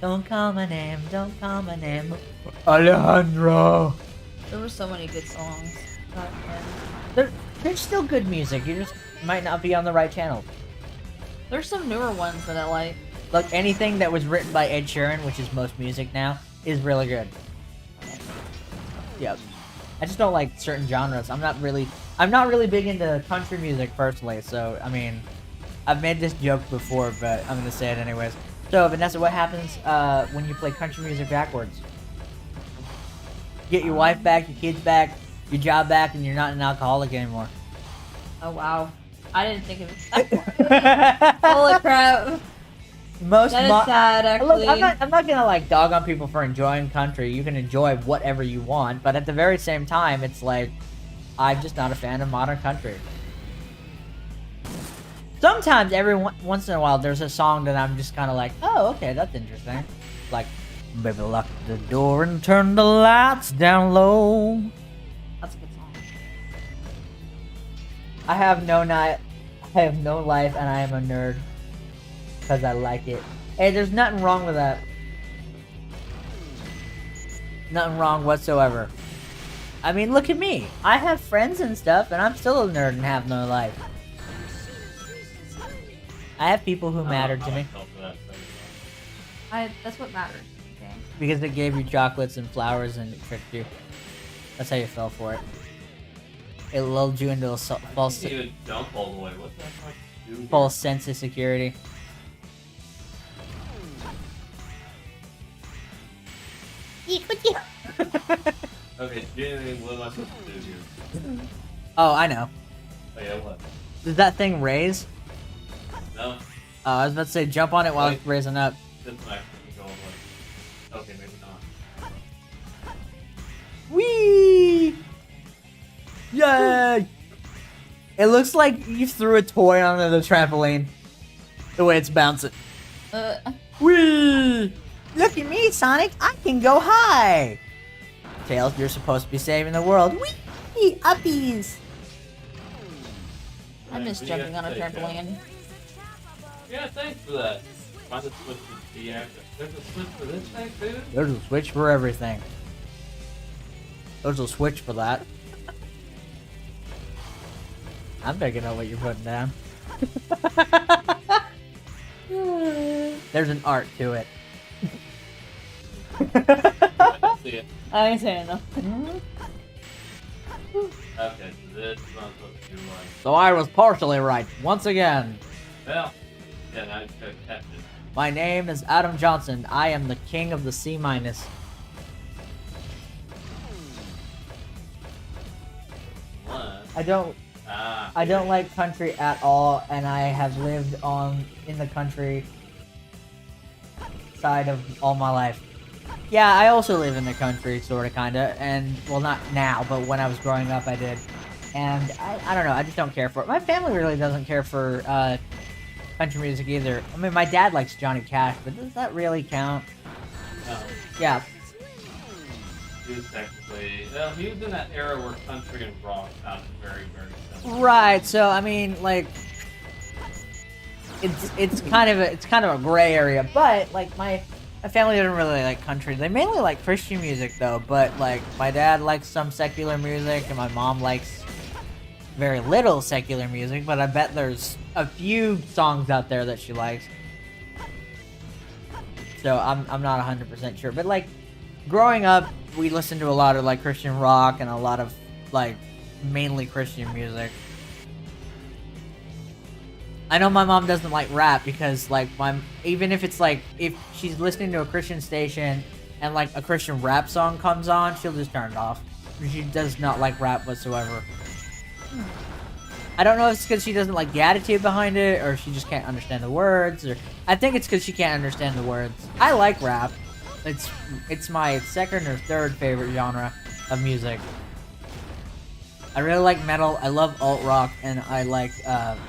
Don't call my name, don't call my name, Alejandro. There were so many good songs back then. There's still good music, you just might not be on the right channel. There's some newer ones that I like. Look, anything that was written by Ed Sheeran, which is most music now, is really good. Yep. I just don't like certain genres. I'm not really big into country music personally, so I mean, I've made this joke before, but I'm gonna say it anyways. So Vanessa, what happens when you play country music backwards? Get your wife back, your kids back, your job back, and you're not an alcoholic anymore. Oh wow. I didn't think of it. Holy crap. Most That is sad, actually. Look, I'm not gonna like dog on people for enjoying country. You can enjoy whatever you want, but at the very same time, it's like I'm just not a fan of modern country. Sometimes, once in a while, there's a song that I'm just kind of like, oh, okay, that's interesting. Like, baby, lock the door and turn the lights down low. That's a good song. I have no life, and I am a nerd. Because I like it. Hey, there's nothing wrong with that. Nothing wrong whatsoever. I mean, look at me. I have friends and stuff, and I'm still a nerd and have no life. I have people who matter to me. That's what matters. Okay. Because it gave you chocolates and flowers and it tricked you. That's how you fell for it. It lulled you into a false You would jump all the way. What the fuck do you do? false sense of security. Okay, Jamie, what am I supposed to do here? Oh, I know. Oh yeah, what? Does that thing raise? No, I was about to say jump on it while it's raising up. that's my control. Okay, maybe not. Whee! Yay! It looks like you threw a toy onto the trampoline. The way it's bouncing. Whee! Look at me, Sonic! I can go high! Tails, you're supposed to be saving the world. Whee! Uppies! I miss What do you jumping on have a to say, Cal? trampoline. Yeah, thanks for that. Find the switch to the actor. There's a switch for this thing, too? There's a switch for everything. There's a switch for that. I'm picking up what you're putting down. There's an art to it. I didn't see it. I ain't saying nothing. Okay, so this is what I'm supposed to do right. So I was partially right, once again. Well, yeah, now you gotta catch it. My name is Adam Johnson. I am the king of the C-. What? I don't like country at all, and I have lived in the country side of all my life. Yeah, I also live in the country, sorta, kinda, and, well, not now, but when I was growing up, I did. And I don't know, I just don't care for it. My family really doesn't care for country music either. I mean, my dad likes Johnny Cash, but does that really count? No. Yeah. He was technically... Well, he was in that era where country and rock sounded very, very similar. Right, so, I mean, like... It's kind of a gray area, but, like, my family didn't really like country. They mainly like Christian music, though, but, like, my dad likes some secular music, and my mom likes very little secular music, but I bet there's a few songs out there that she likes. so I'm not 100% sure. But like, growing up, we listened to a lot of like Christian rock and a lot of like mainly Christian music. I know my mom doesn't like rap because like even if it's like if she's listening to a Christian station and like a Christian rap song comes on, she'll just turn it off. She does not like rap whatsoever. I don't know if it's because she doesn't like the attitude behind it, or she just can't understand the words, or I think it's because she can't understand the words. I like rap. It's my second or third favorite genre of music. I really like metal, I love alt rock, and I like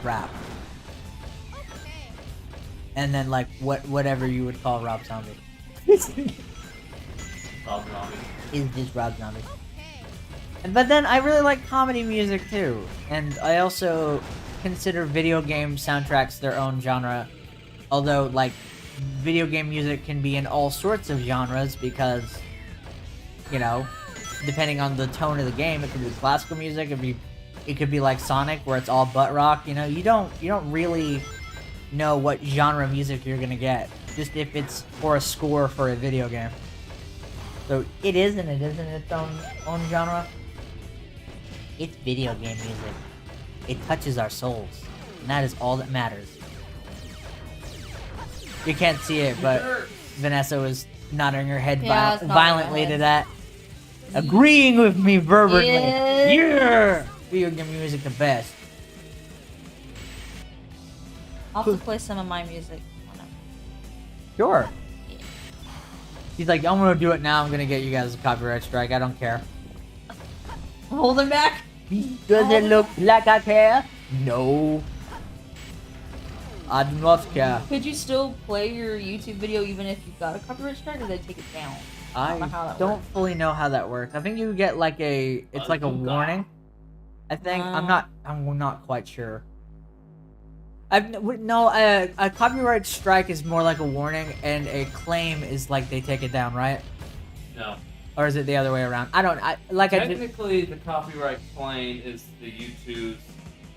rap. And then like whatever you would call Rob Zombie. Rob Zombie. Is just Rob Zombie. But then I really like comedy music too, and I also consider video game soundtracks their own genre. Although, like, video game music can be in all sorts of genres because, you know, depending on the tone of the game, it could be classical music, it could be like Sonic where it's all butt rock. You know, you don't really know what genre of music you're gonna get, just if it's for a score for a video game. So it is and it isn't its own genre. It's video game music. It touches our souls, and that is all that matters. You can't see it, but Vanessa was nodding her head violently to that, agreeing with me verbally. Yeah, video game music the best. I'll have to play some of my music. Sure. He's like, I'm gonna do it now. I'm gonna get you guys a copyright strike. I don't care. Hold him back. Does it look like I care? No. I do not care. Could you still play your YouTube video even if you got a copyright strike, or they take it down? I don't fully know how that works. I think you get like it's like a warning. I think I'm not quite sure. A copyright strike is more like a warning, and a claim is like they take it down, right? No. Or is it the other way around? Technically, the copyright claim is the YouTube's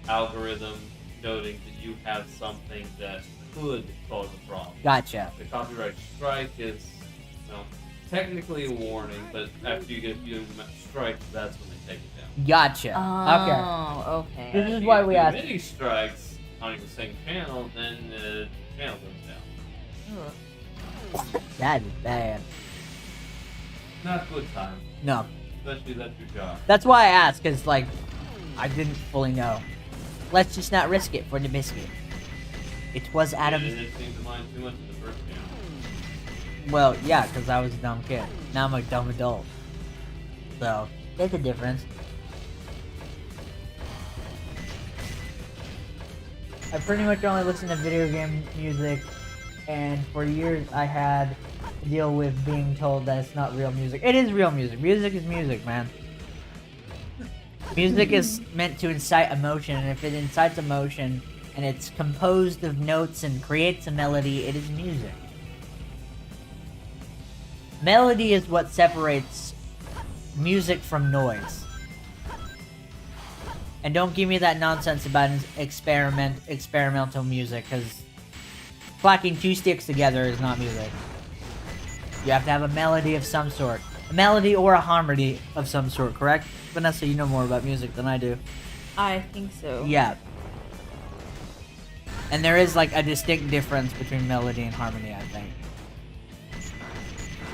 algorithm noting that you have something that could cause a problem. Gotcha. The copyright strike is, technically a warning, but after you get a few strikes, that's when they take it down. Gotcha. Oh, okay. This is why we asked. If you get many strikes on your same channel, then the channel goes down. That is bad. Not good time. No. Especially that's your job. That's why I asked, because, like, I didn't fully know. Let's just not risk it for the biscuit. It was Adam's... Yeah, it seemed to mind too much of the first channel. Well, yeah, because I was a dumb kid. Now I'm a dumb adult. So, there's a difference. I pretty much only listen to video game music, and for years I had to deal with being told that it's not real music. It is real music. Music is music, man. Music is meant to incite emotion, and if it incites emotion, and it's composed of notes and creates a melody, it is music. Melody is what separates music from noise. And don't give me that nonsense about experimental music, because clacking two sticks together is not music. You have to have a melody of some sort. A melody or a harmony of some sort, correct? Vanessa, you know more about music than I do. I think so. Yeah. And there is like a distinct difference between melody and harmony, I think.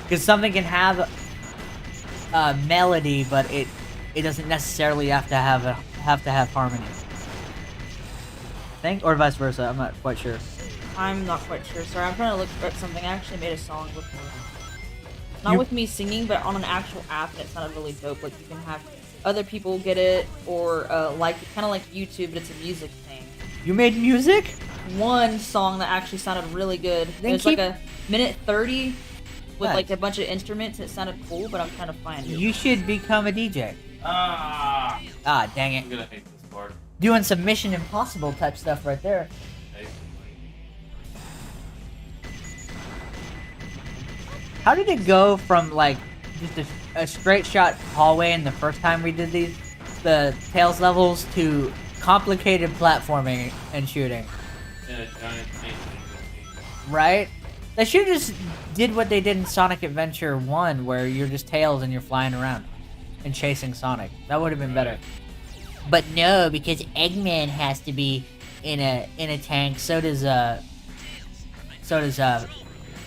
Because something can have a melody, but it doesn't necessarily have to have harmony. I think, or vice versa. I'm not quite sure. I'm not quite sure. Sorry, I'm trying to look at something. I actually made a song before. Not with me singing, but on an actual app, and it sounded really dope. Like, you can have other people get it, or like, kind of like YouTube, but it's a music thing. You made music? One song that actually sounded really good. Then It was like a minute 30 with like a bunch of instruments. It sounded cool, but I'm trying to find it. You should become a DJ. Ah, Dang I'm it. gonna hate this part. Doing some Mission Impossible type stuff right there. How did it go from like just a straight shot hallway in the first time we did the Tales levels, to complicated platforming and shooting? In a giant painting. Right? They should have just did what they did in Sonic Adventure 1, where you're just Tails and you're flying around and chasing Sonic. That would have been better. But no, because Eggman has to be in a tank. So does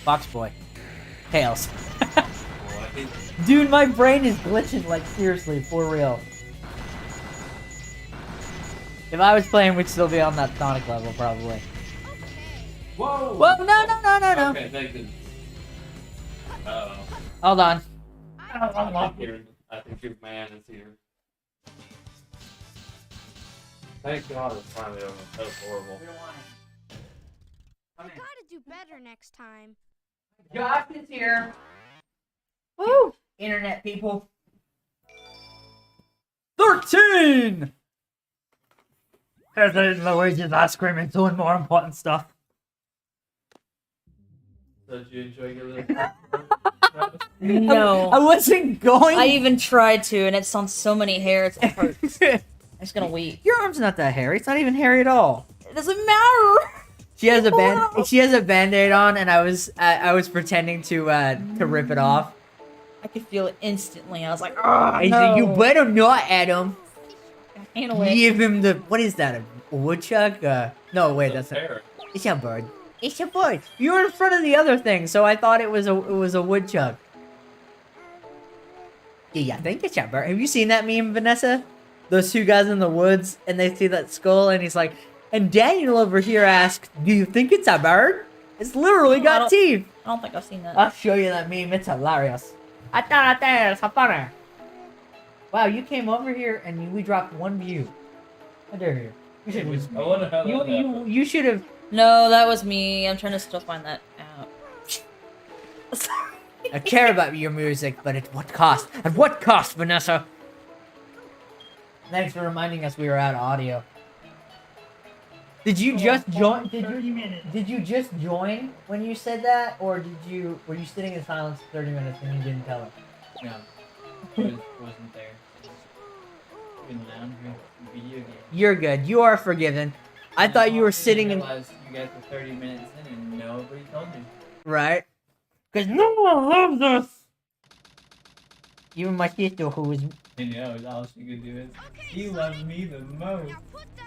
Fox Boy. Tails. Dude, my brain is glitching, like, seriously, for real. If I was playing, we'd still be on that Sonic level, probably. Whoa! Whoa, no. Okay, thank you. Uh-oh. Hold on. I think your man is here. Thank God it's finally over. That was horrible. We gotta do better next time. Josh is here. Woo! Internet people. 13! Here's eating Luigi's ice cream and doing more important stuff. Did you enjoy your little... No. I wasn't going. I even tried to, and it's on so many hairs, it hurts. I'm just gonna weep. Your arm's not that hairy. It's not even hairy at all. It doesn't matter. She has a band-aid on, and I was pretending to rip it off. I could feel it instantly. I was like, oh, I no. said, you better not, Adam. Handle it. Give him the, what is that, a woodchuck? No, wait, that's a, Parrot. it's a bird. It's a bird. You were in front of the other thing, so I thought it was a woodchuck. Yeah, I think it's a bird. Have you seen that meme, Vanessa? Those two guys in the woods, and they see that skull, and he's like, and Daniel over here asked, do you think it's a bird? It's literally got teeth. I don't think I've seen that. I'll show you that meme. It's hilarious. I thought that was funny. Wow, you came over here and we dropped 1 view. How dare you? You should. I wonder how that happened. You should have. No, that was me. I'm trying to still find that out. I care about your music, but at what cost? At what cost, Vanessa? Thanks for reminding us we were out of audio. Did you just join? Did you just join when you said that, or were you sitting in silence for 30 minutes and you didn't tell her? No, wasn't there. In lounge video game. You're good. You are forgiven. I thought you were sitting in. realized you guys were 30 minutes in and nobody told me. Right? Because no one loves us! Even my sister, who was. I know, all she could do is, you love me the most.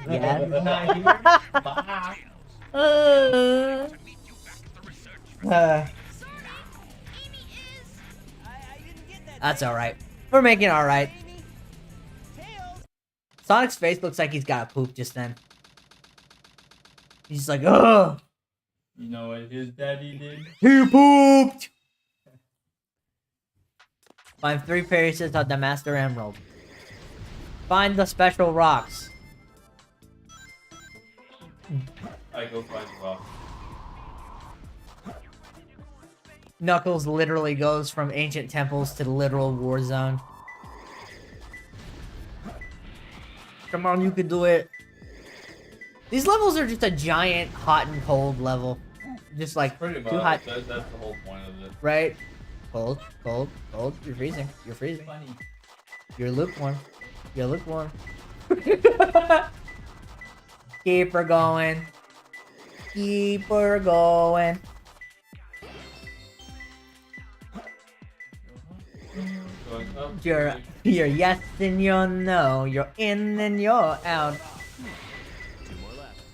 Yeah. He's not here. Bye. That's alright. We're making it alright. Sonic's face looks like he's got a poop just then. He's like, ugh! You know what his daddy did? He pooped! Find 3 pieces of the Master Emerald. Find the special rocks. I go find the rock. Knuckles literally goes from ancient temples to the literal war zone. Come on, you can do it. These levels are just a giant hot and cold level. Just like Pretty much. too hot, That's the whole point of it. right? Cold, cold, cold. You're freezing. You're freezing. Funny. You're lukewarm. You're lukewarm. Keep her going. Keep her going. Going up. You're yes and you're no. You're in and you're out.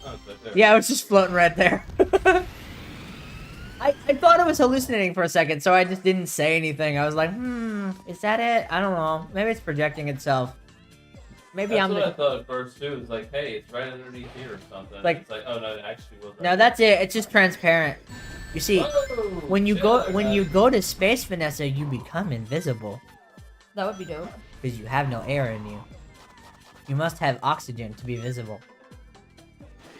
Oh, it's right there. Yeah, I was just floating right there. I thought I was hallucinating for a second, so I just didn't say anything. I was like, is that it? I don't know. Maybe it's projecting itself. Maybe That's I'm what I the... thought at first too. It's like, hey, it's right underneath here or something. Like- It's like, oh no, it actually was. No, that's it. It's just transparent. You see, Whoa! when you Shit, go like when that. you go to space, Vanessa, you become invisible That would be dope. because you have no air in you. You must have oxygen to be visible.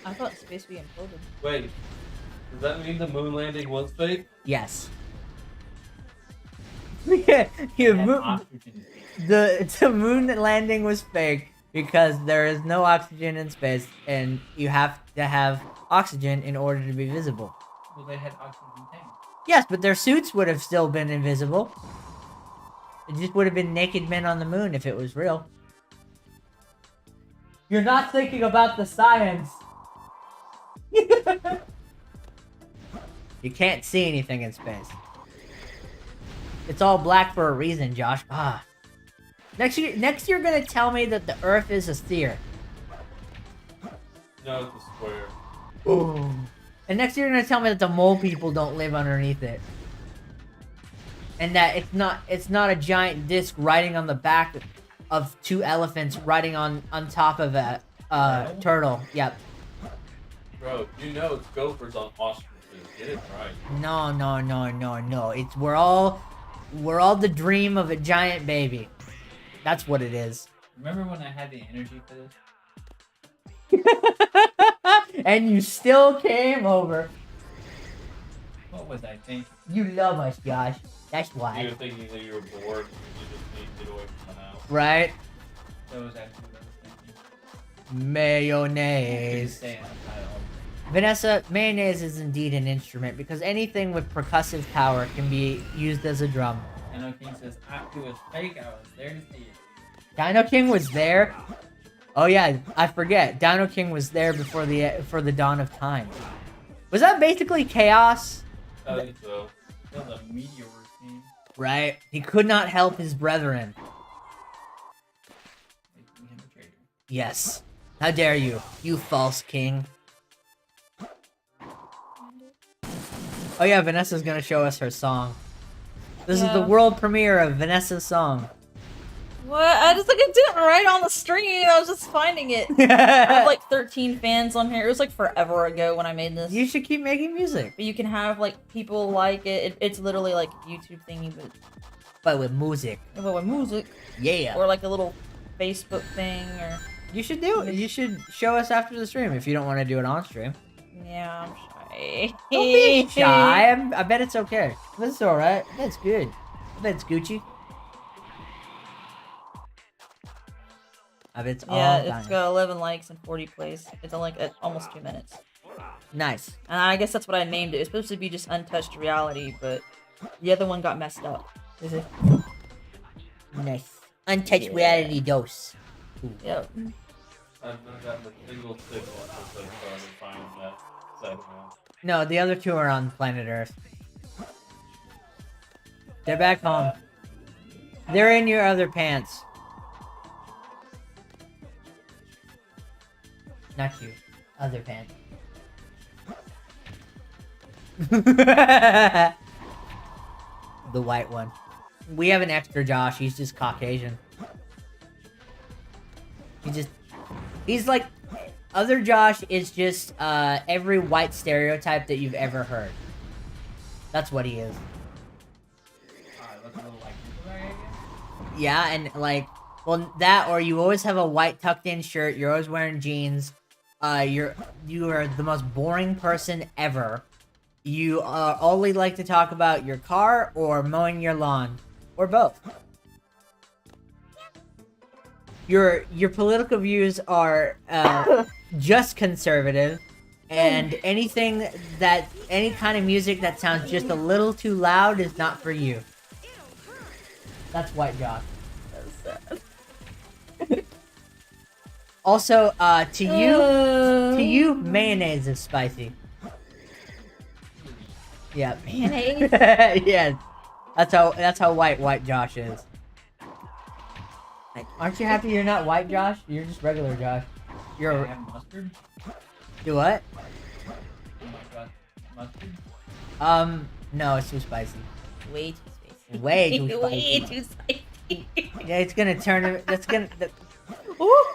I thought space would be imploded. Wait, does that mean the moon landing was fake? Yes. Yeah, And mo- oxygen. the moon landing was fake because there is no oxygen in space, and you have to have oxygen in order to be visible. Well, they had oxygen tanks. Yes, but their suits would have still been invisible. It just would have been naked men on the moon if it was real. You're not thinking about the science. You can't see anything in space. It's all black for a reason, Josh. Ah. Next you're gonna tell me that the Earth is a sphere. No, it's a square. Ooh. And next you're gonna tell me that the mole people don't live underneath it. And that it's not a giant disc riding on the back of two elephants riding on top of a turtle. Yep. Bro, you know it's gophers on ostriches. Get it right. No. It's we're all the dream of a giant baby. That's what it is. Remember when I had the energy for this? And you still came over. What was I thinking? You love us, Josh. That's why. You were thinking that you were bored and you just need to get away from the house. Right? That was actually what I was thinking. Mayonnaise. Say it, I Vanessa, mayonnaise is indeed an instrument because anything with percussive power can be used as a drum. Dino King says, it was fake, I was there to see it. Dino King was there? Oh yeah, I forget. Dino King was there before the dawn of time. Was that basically chaos? I think so. That was a meteor scene. Right. He could not help his brethren. Making him a traitor. Yes. How dare you, you false king. Oh yeah, Vanessa's gonna show us her song. This is the Yeah. world premiere of Vanessa's song. What? I just like it didn't write on the stream. I was just finding it. I have like 13 fans on here. It was like forever ago when I made this. You should keep making music. But you can have like people like it. It's literally like a YouTube thingy, But with music. but with music Yeah. or like a little Facebook thing or You should do it. You should show us after the stream if you don't want to do it on stream. yeah. I'm shy. Don't be shy. I bet it's okay. But it's alright. I bet it's good. I bet it's Gucci. I bet it's all Yeah, fine. it's got 11 likes and 40 plays. It's only like almost 2 minutes. Nice. And I guess that's what I named it. It's supposed to be just untouched reality, but the other one got messed up. Is it? Nice. Untouched reality dose. Yep. I've not gotten a single signal since I started finding that segment. No, the other two are on planet Earth. They're back home. They're in your other pants. Not you. Other pants. The white one. We have an extra Josh. He's just Caucasian. He's like... Other Josh is just every white stereotype that you've ever heard. That's what he is. Look a little like Nickelback, I guess. Yeah, and like, well, that or you always have a white tucked in shirt. You're always wearing jeans. You are the most boring person ever. You only like to talk about your car or mowing your lawn, or both. Your political views are just conservative, and any kind of music that sounds just a little too loud is not for you. That's White Josh. Also, to you, mayonnaise is spicy. Yeah, Mayonnaise? yeah, that's how white Josh is. Like, aren't you happy you're not white Josh? You're just regular Josh. I You're have mustard? do what? Oh my god. Mustard? No, it's too spicy. Way too spicy. Way too spicy. Way too spicy. Yeah, it's gonna turn. That's gonna. Ooh.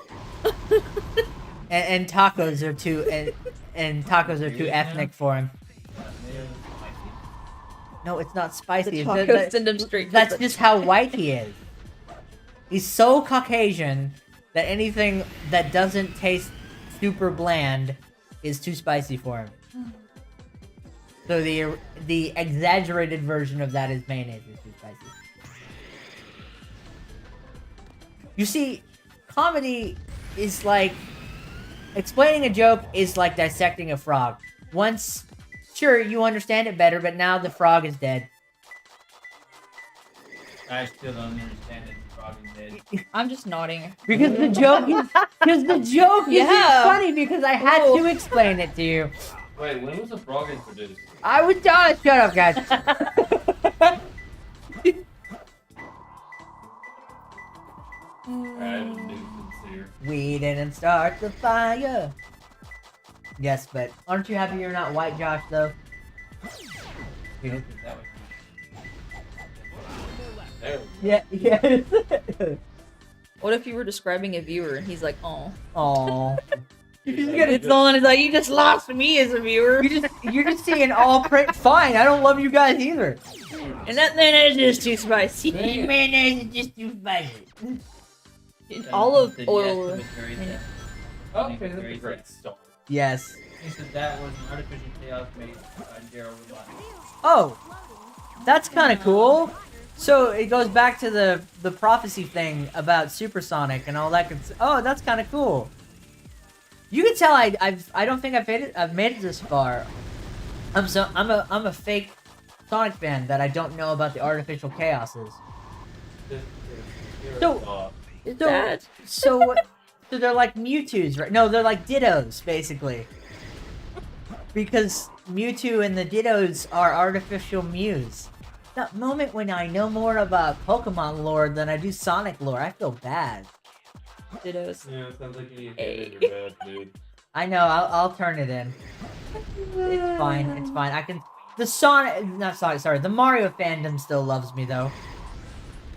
And tacos are too and tacos are too Really ethnic for him. Mayo is spicy? No, it's not spicy. The It's- tacos send him straight to That's the- just how white he is. He's so Caucasian that anything that doesn't taste super bland is too spicy for him. So the exaggerated version of that is mayonnaise is too spicy. You see, comedy is like explaining a joke is like dissecting a frog. Once, sure, you understand it better, but now the frog is dead. I still don't understand it. The frog is dead. I'm just nodding. Because the joke is Yeah. funny because I had Ooh. to explain it to you. Wait, when was the frog introduced? I was done. Shut up, guys. I have a nuisance here. We didn't start the fire. Yes, but aren't you happy you're not white, Josh? Though. You know? There we go. Yeah. Yeah. What if you were describing a viewer and he's like, oh. Aw. It's the one who's like, you just lost me as a viewer. You're just seeing all print. Fine, I don't love you guys either. And that mayonnaise is too spicy. Mayonnaise is just too spicy. Olive Said oil. yes to the very thing. Okay, that's a great start. Yes. He said that was an artificial chaos made by Daryl Robot. Oh, that's kind of cool. So it goes back to the prophecy thing about Supersonic and all that. Oh, that's kind of cool. You can tell I don't think I've made it this far. I'm a fake Sonic fan that I don't know about the artificial chaoses. So they're like Mewtwo's, right? No, they're like Dittos, basically. Because Mewtwo and the Dittos are artificial Mews. That moment when I know more about Pokemon lore than I do Sonic lore, I feel bad. Dittos. Yeah, it sounds like you need to get in your bed, dude. I know, I'll turn it in. It's fine, it's fine. I can... The Mario fandom still loves me, though.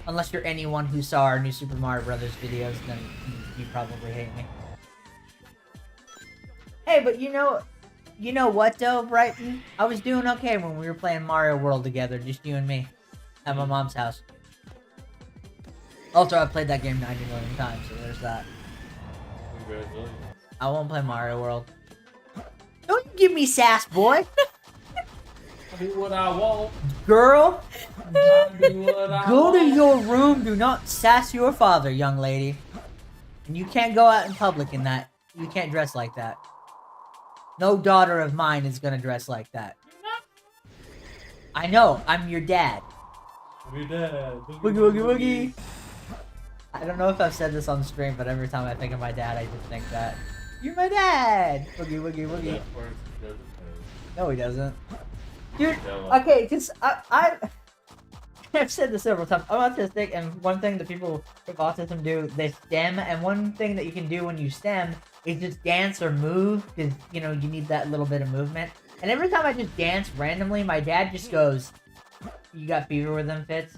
Unless you're anyone who saw our new Super Mario Brothers videos, then you probably hate me. Hey, but you know what, though, Brighton? I was doing okay when we were playing Mario World together, just you and me, at my mom's house. Also, I played that game 90 million times, so there's that. Congratulations. I won't play Mario World. Don't you give me sass, boy! I do what I want. Girl, I do what I go to want. your room. Do not sass your father, young lady. And you can't go out in public in that. You can't dress like that. No daughter of mine is gonna dress like that. I know, I'm your dad. I'm your dad. Boogie woogie woogie. I don't know if I've said this on stream, but every time I think of my dad, I just think that. You're my dad! Boogie woogie woogie. That works, doesn't it? No, he doesn't. Dude, No. okay, because I've said this several times. I'm autistic, and one thing that people with autism do, they stem, and one thing that you can do when you stem is just dance or move, because, you know, you need that little bit of movement. And every time I just dance randomly, my dad just goes, you got fever with them fits?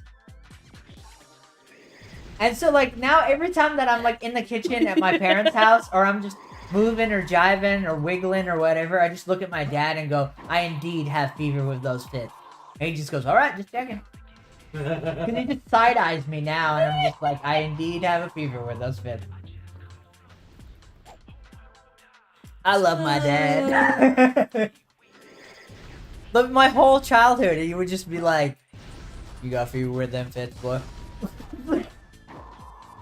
And so, like, now every time that I'm, like, in the kitchen at my parents' house, or I'm just moving or jiving or wiggling or whatever, I just look at my dad and go, I indeed have fever with those fits. And he just goes, alright, just checking. Because he just side-eyes me now, and I'm just like, I indeed have a fever with those fits. I love my dad. But my whole childhood, he would just be like, you got fever with them fits, boy. Is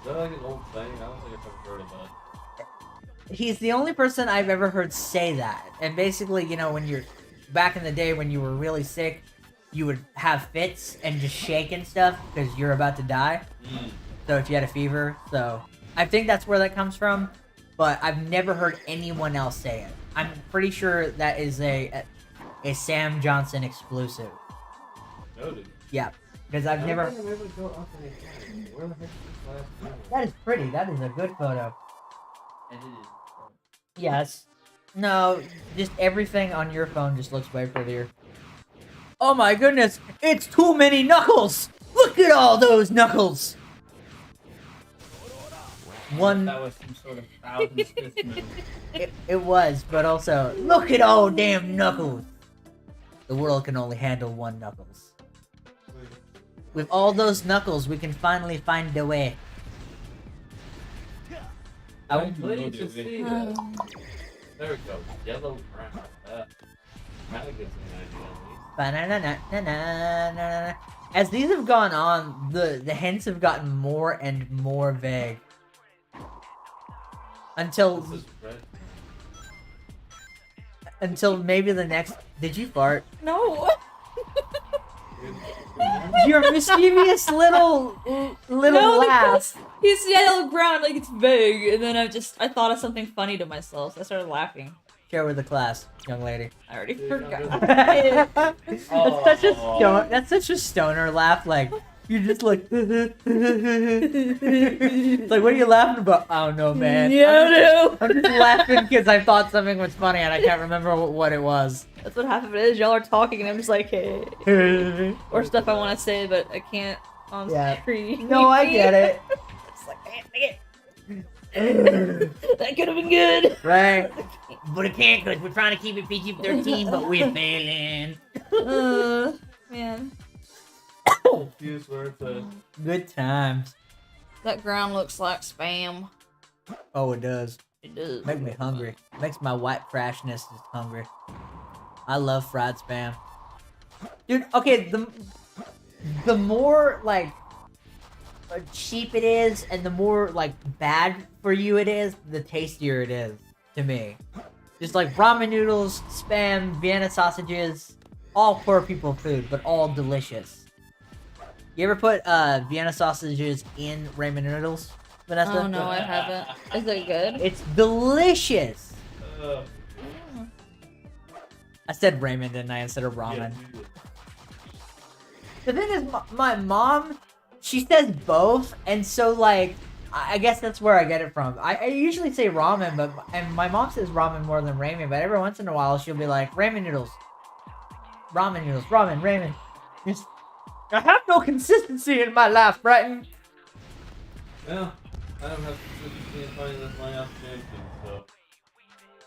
that like an old thing? I don't think I've ever heard of that. He's the only person I've ever heard say that. And basically, you know, when you're back in the day when you were really sick, you would have fits and just shake and stuff because you're about to die. So if you had a fever, so I think that's where that comes from. But I've never heard anyone else say it. I'm pretty sure that is a Sam Johnson exclusive. Noted. Yeah, because I've never. Where the heck is this last one? That is pretty. That is a good photo. And it is. Yes. No, just everything on your phone just looks way prettier. Oh my goodness, it's too many knuckles! Look at all those knuckles! One, That was some sort of thousand fist move. it was, but also, look at all damn knuckles! The world can only handle one knuckles. With all those knuckles, we can finally find a way. I'm pleased to see that. There we go. Yellow brown. Kind of gives me an idea at least. Ba-na-na-na-na-na-na-na. As these have gone on, the hints have gotten more and more vague. Until This is red. maybe the next. Did you fart? No. Your mischievous little No, laugh. He's yellow brown, like it's vague, and then I thought of something funny to myself, so I started laughing. Share with the class, young lady. I already Dude, forgot. That's such a stoner laugh. Like you're just like, it's like, what are you laughing about? I don't know, man. I'm just laughing because I thought something was funny and I can't remember what it was. That's what half of it is. Y'all are talking and I'm just like, hey. Or stuff I want to say, but I can't on Yeah. screen. No, I get it. It's like, that could have been good. Right. But it can't because we're trying to keep it PG-13, but we're failing. Man. Use where it's at. Good times. That ground looks like spam. Oh, it does. It does. Make me hungry. Makes my white trashness just hungry. I love fried spam. Dude, okay, the more, like, cheap it is, and the more, like, bad for you it is, the tastier it is, to me. Just like ramen noodles, spam, Vienna sausages, all poor people food, but all delicious. You ever put, Vienna sausages in ramen noodles, Vanessa? Oh no, I haven't. Is it good? It's delicious! Uh, I said ramen, didn't I, instead of ramen? yeah, dude. The thing is, my mom, she says both, and so, like, I guess that's where I get it from. I usually say ramen, and my mom says ramen more than ramen, but every once in a while she'll be like, ramen noodles. Ramen noodles, ramen. Just, I have no consistency in my life, Brighton. Well, I don't have consistency in finding this line out so.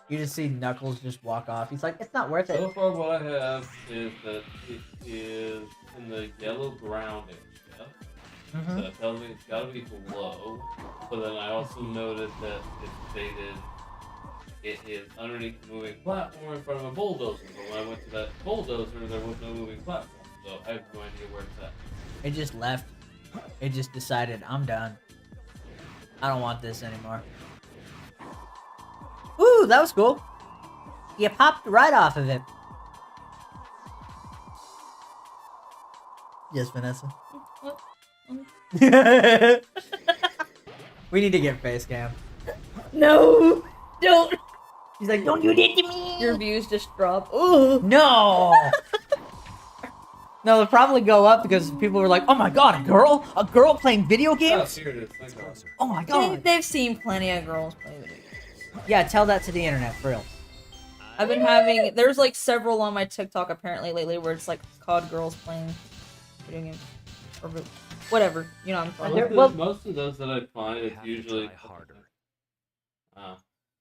You just see Knuckles just walk off. He's like, it's not worth it. So far, what I have is that it is in the yellow ground area. Mhm. So that tells me it's gotta be below. But then I also noted that it stated it is underneath the moving platform in front of a bulldozer. But when I went to that bulldozer, there was no moving platform. So I have no idea where it's at. It just left. It just decided, I'm done. I don't want this anymore. Ooh, that was cool. You popped right off of it. Yes, Vanessa. We need to get face cam. No! Don't! She's like, don't do that to me! Your views just drop. Ooh! No! No, they'll probably go up because people were like, oh my god, a girl? A girl playing video Oh, games? here it is. Thank God. Oh my god. They've seen plenty of girls play video games. Yeah, tell that to the internet, for real. I've been having, there's like several on my TikTok apparently lately where it's like COD girls playing video games. Or whatever, you know what I'm talking about. Most of those that I find, it's Have to usually try harder.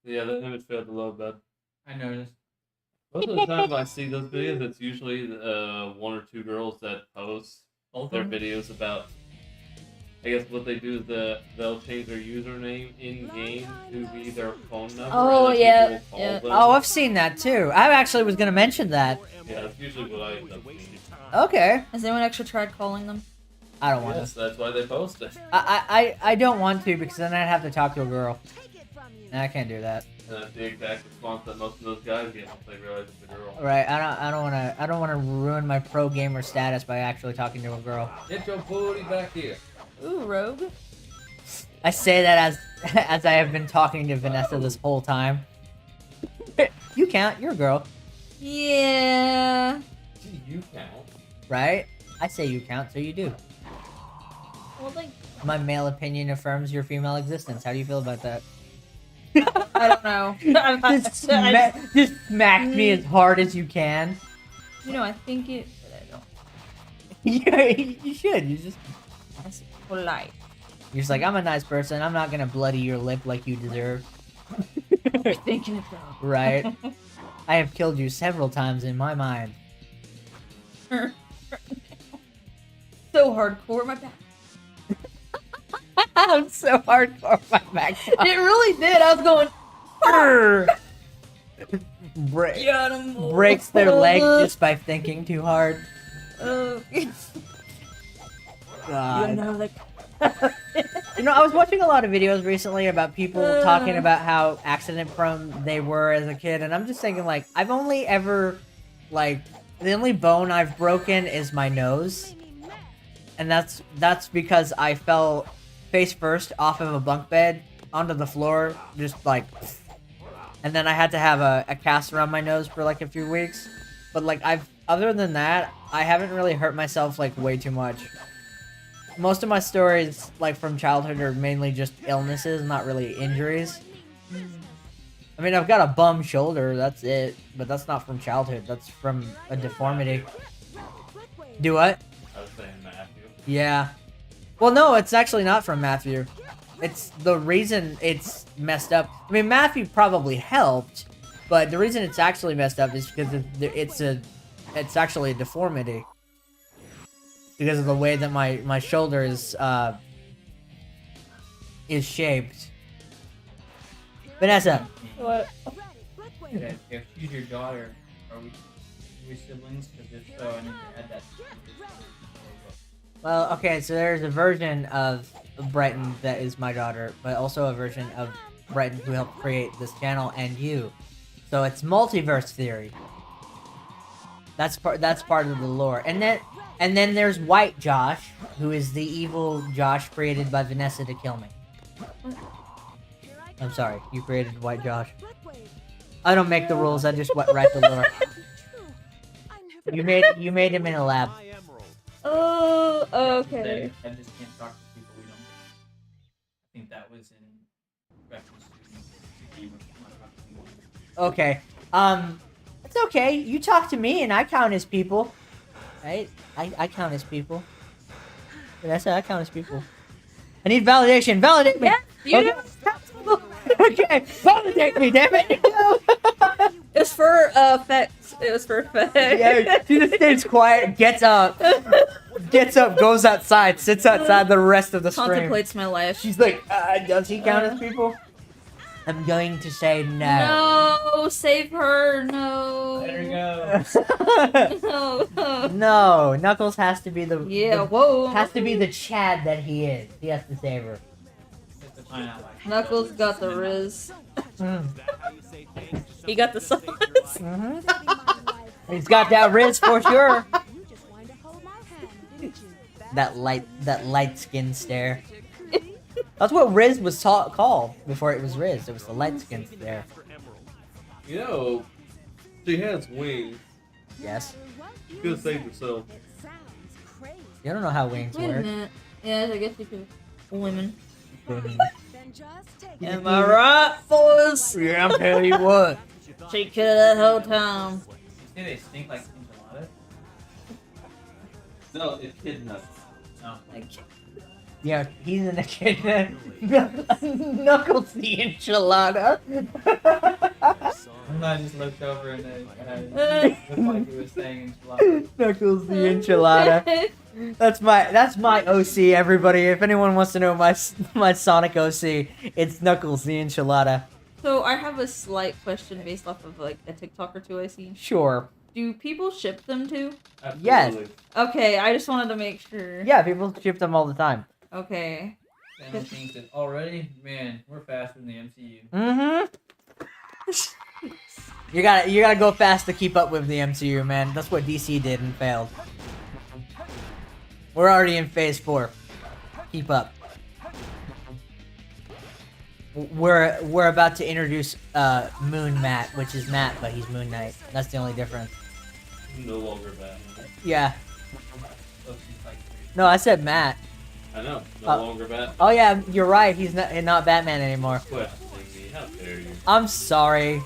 Yeah, that image failed to load, bud. I noticed. Most of the time I see those videos, it's usually one or two girls that post their videos about. I guess what they do is they'll change their username in game to be their phone number. Oh, and then yeah, people will call yeah. them. Oh, I've seen that too. I actually was gonna mention that. Yeah, that's usually what I end up seeing. Okay. Has anyone actually tried calling them? I don't want Yes, to. that's why they post it. I don't want to because then I'd have to talk to a girl. And I can't do that. And that's the exact response that most of those guys get once they realize it's a girl. Right? I don't wanna ruin my pro gamer status by actually talking to a girl. Get your booty back here. Ooh, rogue. I say that as I have been talking to Vanessa this whole time. You count. You're a girl, Yeah. Do you count? right? I say you count, so you do. Well, like, My male opinion affirms your female existence. How do you feel about that? I don't know. Just smack me as hard as you can. You know, I think it. But I don't. Yeah, you should. You just. That's polite. You're just like, I'm a nice person. I'm not gonna bloody your lip like you deserve. You're thinking it though. Right? I have killed you several times in my mind. So hardcore, my back. I'm so hardcore my back. It really did. I was going. Got him. Breaks their leg just by thinking too hard. You God. know, like. You know, I was watching a lot of videos recently about people talking about how accident prone they were as a kid, and I'm just thinking, like, I've only ever, like, the only bone I've broken is my nose, and that's because I fell face first off of a bunk bed onto the floor, just like, and then I had to have a cast around my nose for like a few weeks. But like other than that, I haven't really hurt myself like way too much. Most of my stories like from childhood are mainly just illnesses, not really injuries. I mean, I've got a bum shoulder, that's it, but that's not from childhood. That's from a deformity. Do what? I was saying Matthew. Yeah. Well, no, it's actually not from Matthew. It's the reason it's messed up. I mean, Matthew probably helped, but the reason it's actually messed up is because it's actually a deformity. Because of the way that my shoulder is shaped. Vanessa. What? Yeah, if she's your daughter, are we siblings? Because if so, I need to add that. Well, okay, so there's a version of Brighton that is my daughter, but also a version of Brighton who helped create this channel and you. So it's multiverse theory. That's part of the lore. And then there's White Josh, who is the evil Josh created by Vanessa to kill me. I'm sorry, you created White Josh. I don't make the rules, I just write the lore. You made him in a lab. Oh, okay. I just can't talk to people we don't get. I think that was in reference to the game of Okay. It's okay. You talk to me and I count as people. Right? I count as people. Vanessa, I count as people. I need validation. Validate me! You okay. Okay, validate me, damn it! It was for effects. It was for effects. Yeah, she just stays quiet, gets up, goes outside, sits outside the rest of the stream. Contemplates my life. She's like, does he count as people? I'm going to say no. No, save her. No. Let her go. No. No, Knuckles has to be the Whoa. has to be the Chad that he is. He has to save her. Just to find out, like, Knuckles got the Riz. Mm. He got the sauce. Mm-hmm. He's got that Riz for sure. That light skin stare. That's what Riz was called before it was Riz. It was the light skin stare. You know, she has wings. Yes. You could have saved herself. You don't know how wings Wait a work. minute. Yeah, I guess you could. Women. Yeah, Am I right, boys? Yeah, I'm telling you what. She killed that whole town. you say they stink like enchilada? No, it's kid nuts. No. Yeah, he's in the kitchen. Knuckles the enchilada. I'm not just looked over and looked like he was saying enchilada. Knuckles the enchilada. That's my OC, everybody. If anyone wants to know my Sonic OC, it's Knuckles the enchilada. So I have a slight question based off of like a TikTok or two I seen. Sure. Do people ship them too? Absolutely. Yes. Okay, I just wanted to make sure. Yeah, people ship them all the time. Okay. Stanley thinks that already, man, we're faster than the MCU. Mm-hmm. You gotta go fast to keep up with the MCU, man. That's what DC did and failed. We're already in Phase 4. Keep up. We're about to introduce Moon Matt, which is Matt, but he's Moon Knight. That's the only difference. No longer Batman. Yeah. So she's like, No, I said Matt. I know. No longer Batman. Oh yeah, you're right. He's not Batman anymore. Questioning me. How dare you? I'm sorry.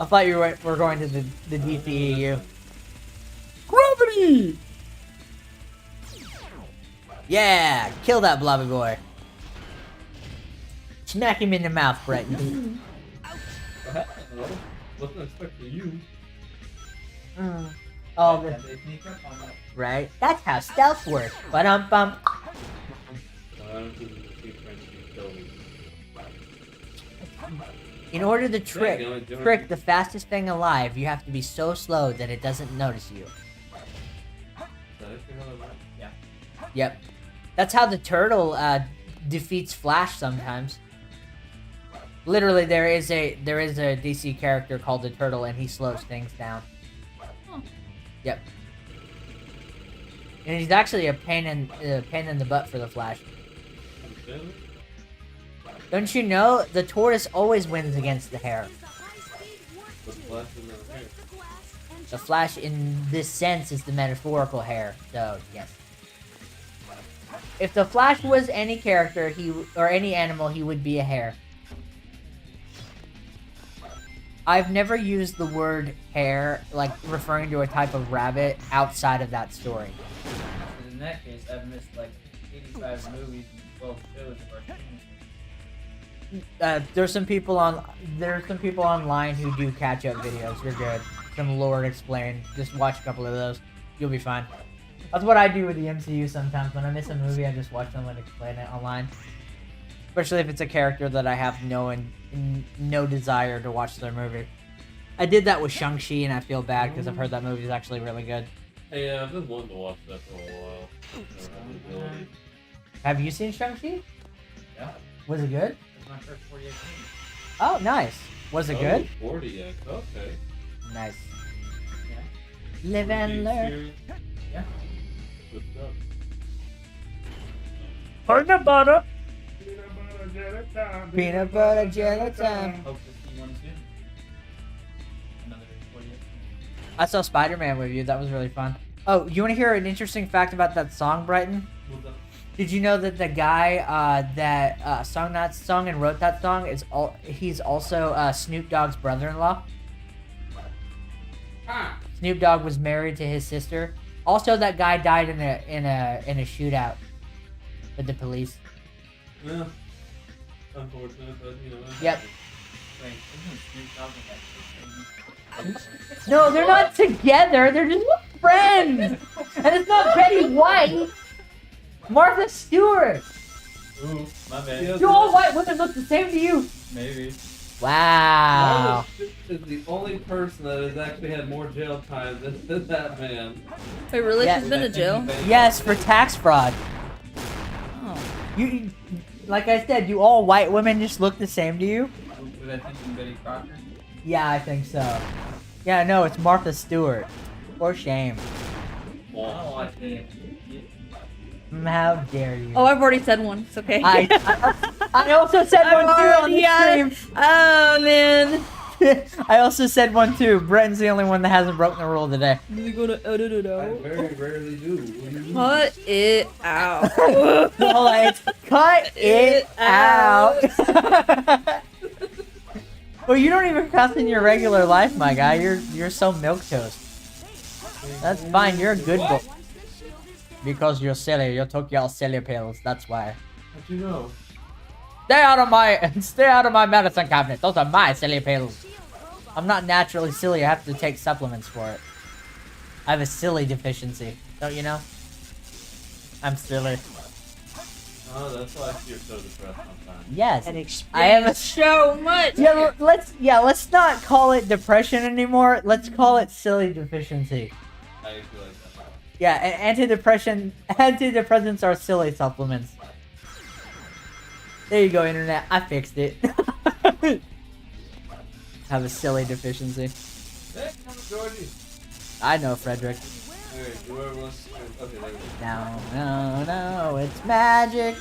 I thought you were going to the DCEU. Gravity! Yeah! Kill that blobby boy. Smack him in the mouth, Brett. Wasn't expecting you. Oh, they sneak up on that. right? That's how stealth works. Ba-dum-bum. In order to trick the fastest thing alive, you have to be so slow that it doesn't notice you. Yeah. Yep. That's how the turtle defeats Flash sometimes. Literally, there is a DC character called the Turtle, and he slows things down. Yep. And he's actually a pain in the butt for the Flash. Don't you know the tortoise always wins against the hare? But the Flash is not here. The Flash, in this sense, is the metaphorical hair. So yes. If the Flash was any character, or any animal, he would be a hare. I've never used the word hare, like referring to a type of rabbit, outside of that story. In that case, I've missed like 85 movies and 12 shows of our There's some people online who do catch up videos. You're good. Some lore explained. Just watch a couple of those. You'll be fine. That's what I do with the MCU sometimes. When I miss a movie, I just watch someone explain it online. Especially if it's a character that I have no desire to watch their movie. I did that with Shang-Chi, and I feel bad because I've heard that movie is actually really good. Hey, I've been wanting to watch that for a while. Never had the ability. Have you seen Shang-Chi? Yeah. Was it good? That's my first 48 Oh, nice. Was it good? 40x, okay. Nice. Yeah. Live and learn. Yeah. Good stuff. Peanut butter. Peanut butter jelly time. Hope to see one soon. Another 48. I saw Spider-Man with you. That was really fun. Oh, you want to hear an interesting fact about that song, Brighton? What's up? Did you know that the guy that sung that song and wrote that song he's also Snoop Dogg's brother-in-law? Snoop Dogg was married to his sister. Also, that guy died in a shootout with the police. Yeah. Unfortunate, but you know. Yep. Wait, isn't Snoop Dogg and that chick? No, they're not together. They're just friends. And it's not Betty White. Martha Stewart. Ooh, my bad. Do all white women look the same to you? Maybe. Wow. Is the only person that has actually had more jail time than that man. Wait, really? Yeah. She's been to jail? Yes, for tax fraud. Oh. You, like I said, do all white women just look the same to you? Was I thinking Betty Crocker? Yeah, I think so. Yeah, no, it's Martha Stewart. For shame. Oh, I see. How dare you? Oh, I've already said one. It's okay. I also said one too on the stream. Oh, man. I also said one too. Brenton's the only one that hasn't broken the rule today. You gonna edit it I out? very rarely do. What do you mean? Cut it out. Well, it's cut it out. Well, you don't even cuss in your regular life, my guy. You're so milquetoast. That's fine. You're a good boy. Because you're silly. You took your silly pills. That's why. How'd you know? Stay out of my medicine cabinet. Those are my silly pills. I'm not naturally silly. I have to take supplements for it. I have a silly deficiency. Don't you know? I'm silly. Oh, that's why you're so depressed sometimes. Yes. And I am a so much. Yeah, let's not call it depression anymore. Let's call it silly deficiency. I feel like that. Yeah, and antidepressants are silly supplements. There you go, internet. I fixed it. Have a silly deficiency. Hey, come on, Georgie. I know, Frederick. Alright, whoever wants to... Okay, there we go. No, it's magic.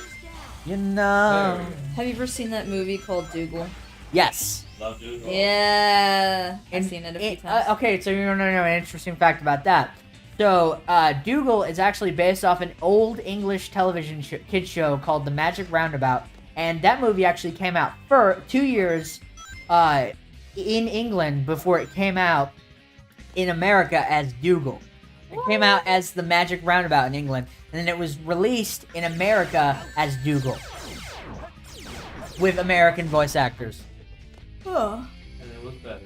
You know. There we go. Have you ever seen that movie called Dougal? Yes. Love you. Yeah. I've seen it a few times. Okay, so you want to know an interesting fact about that. So, Dougal is actually based off an old English television kids show called The Magic Roundabout. And that movie actually came out for 2 years in England before it came out in America as Dougal. It came out as The Magic Roundabout in England. And then it was released in America as Dougal. With American voice actors. Oh. And it was better.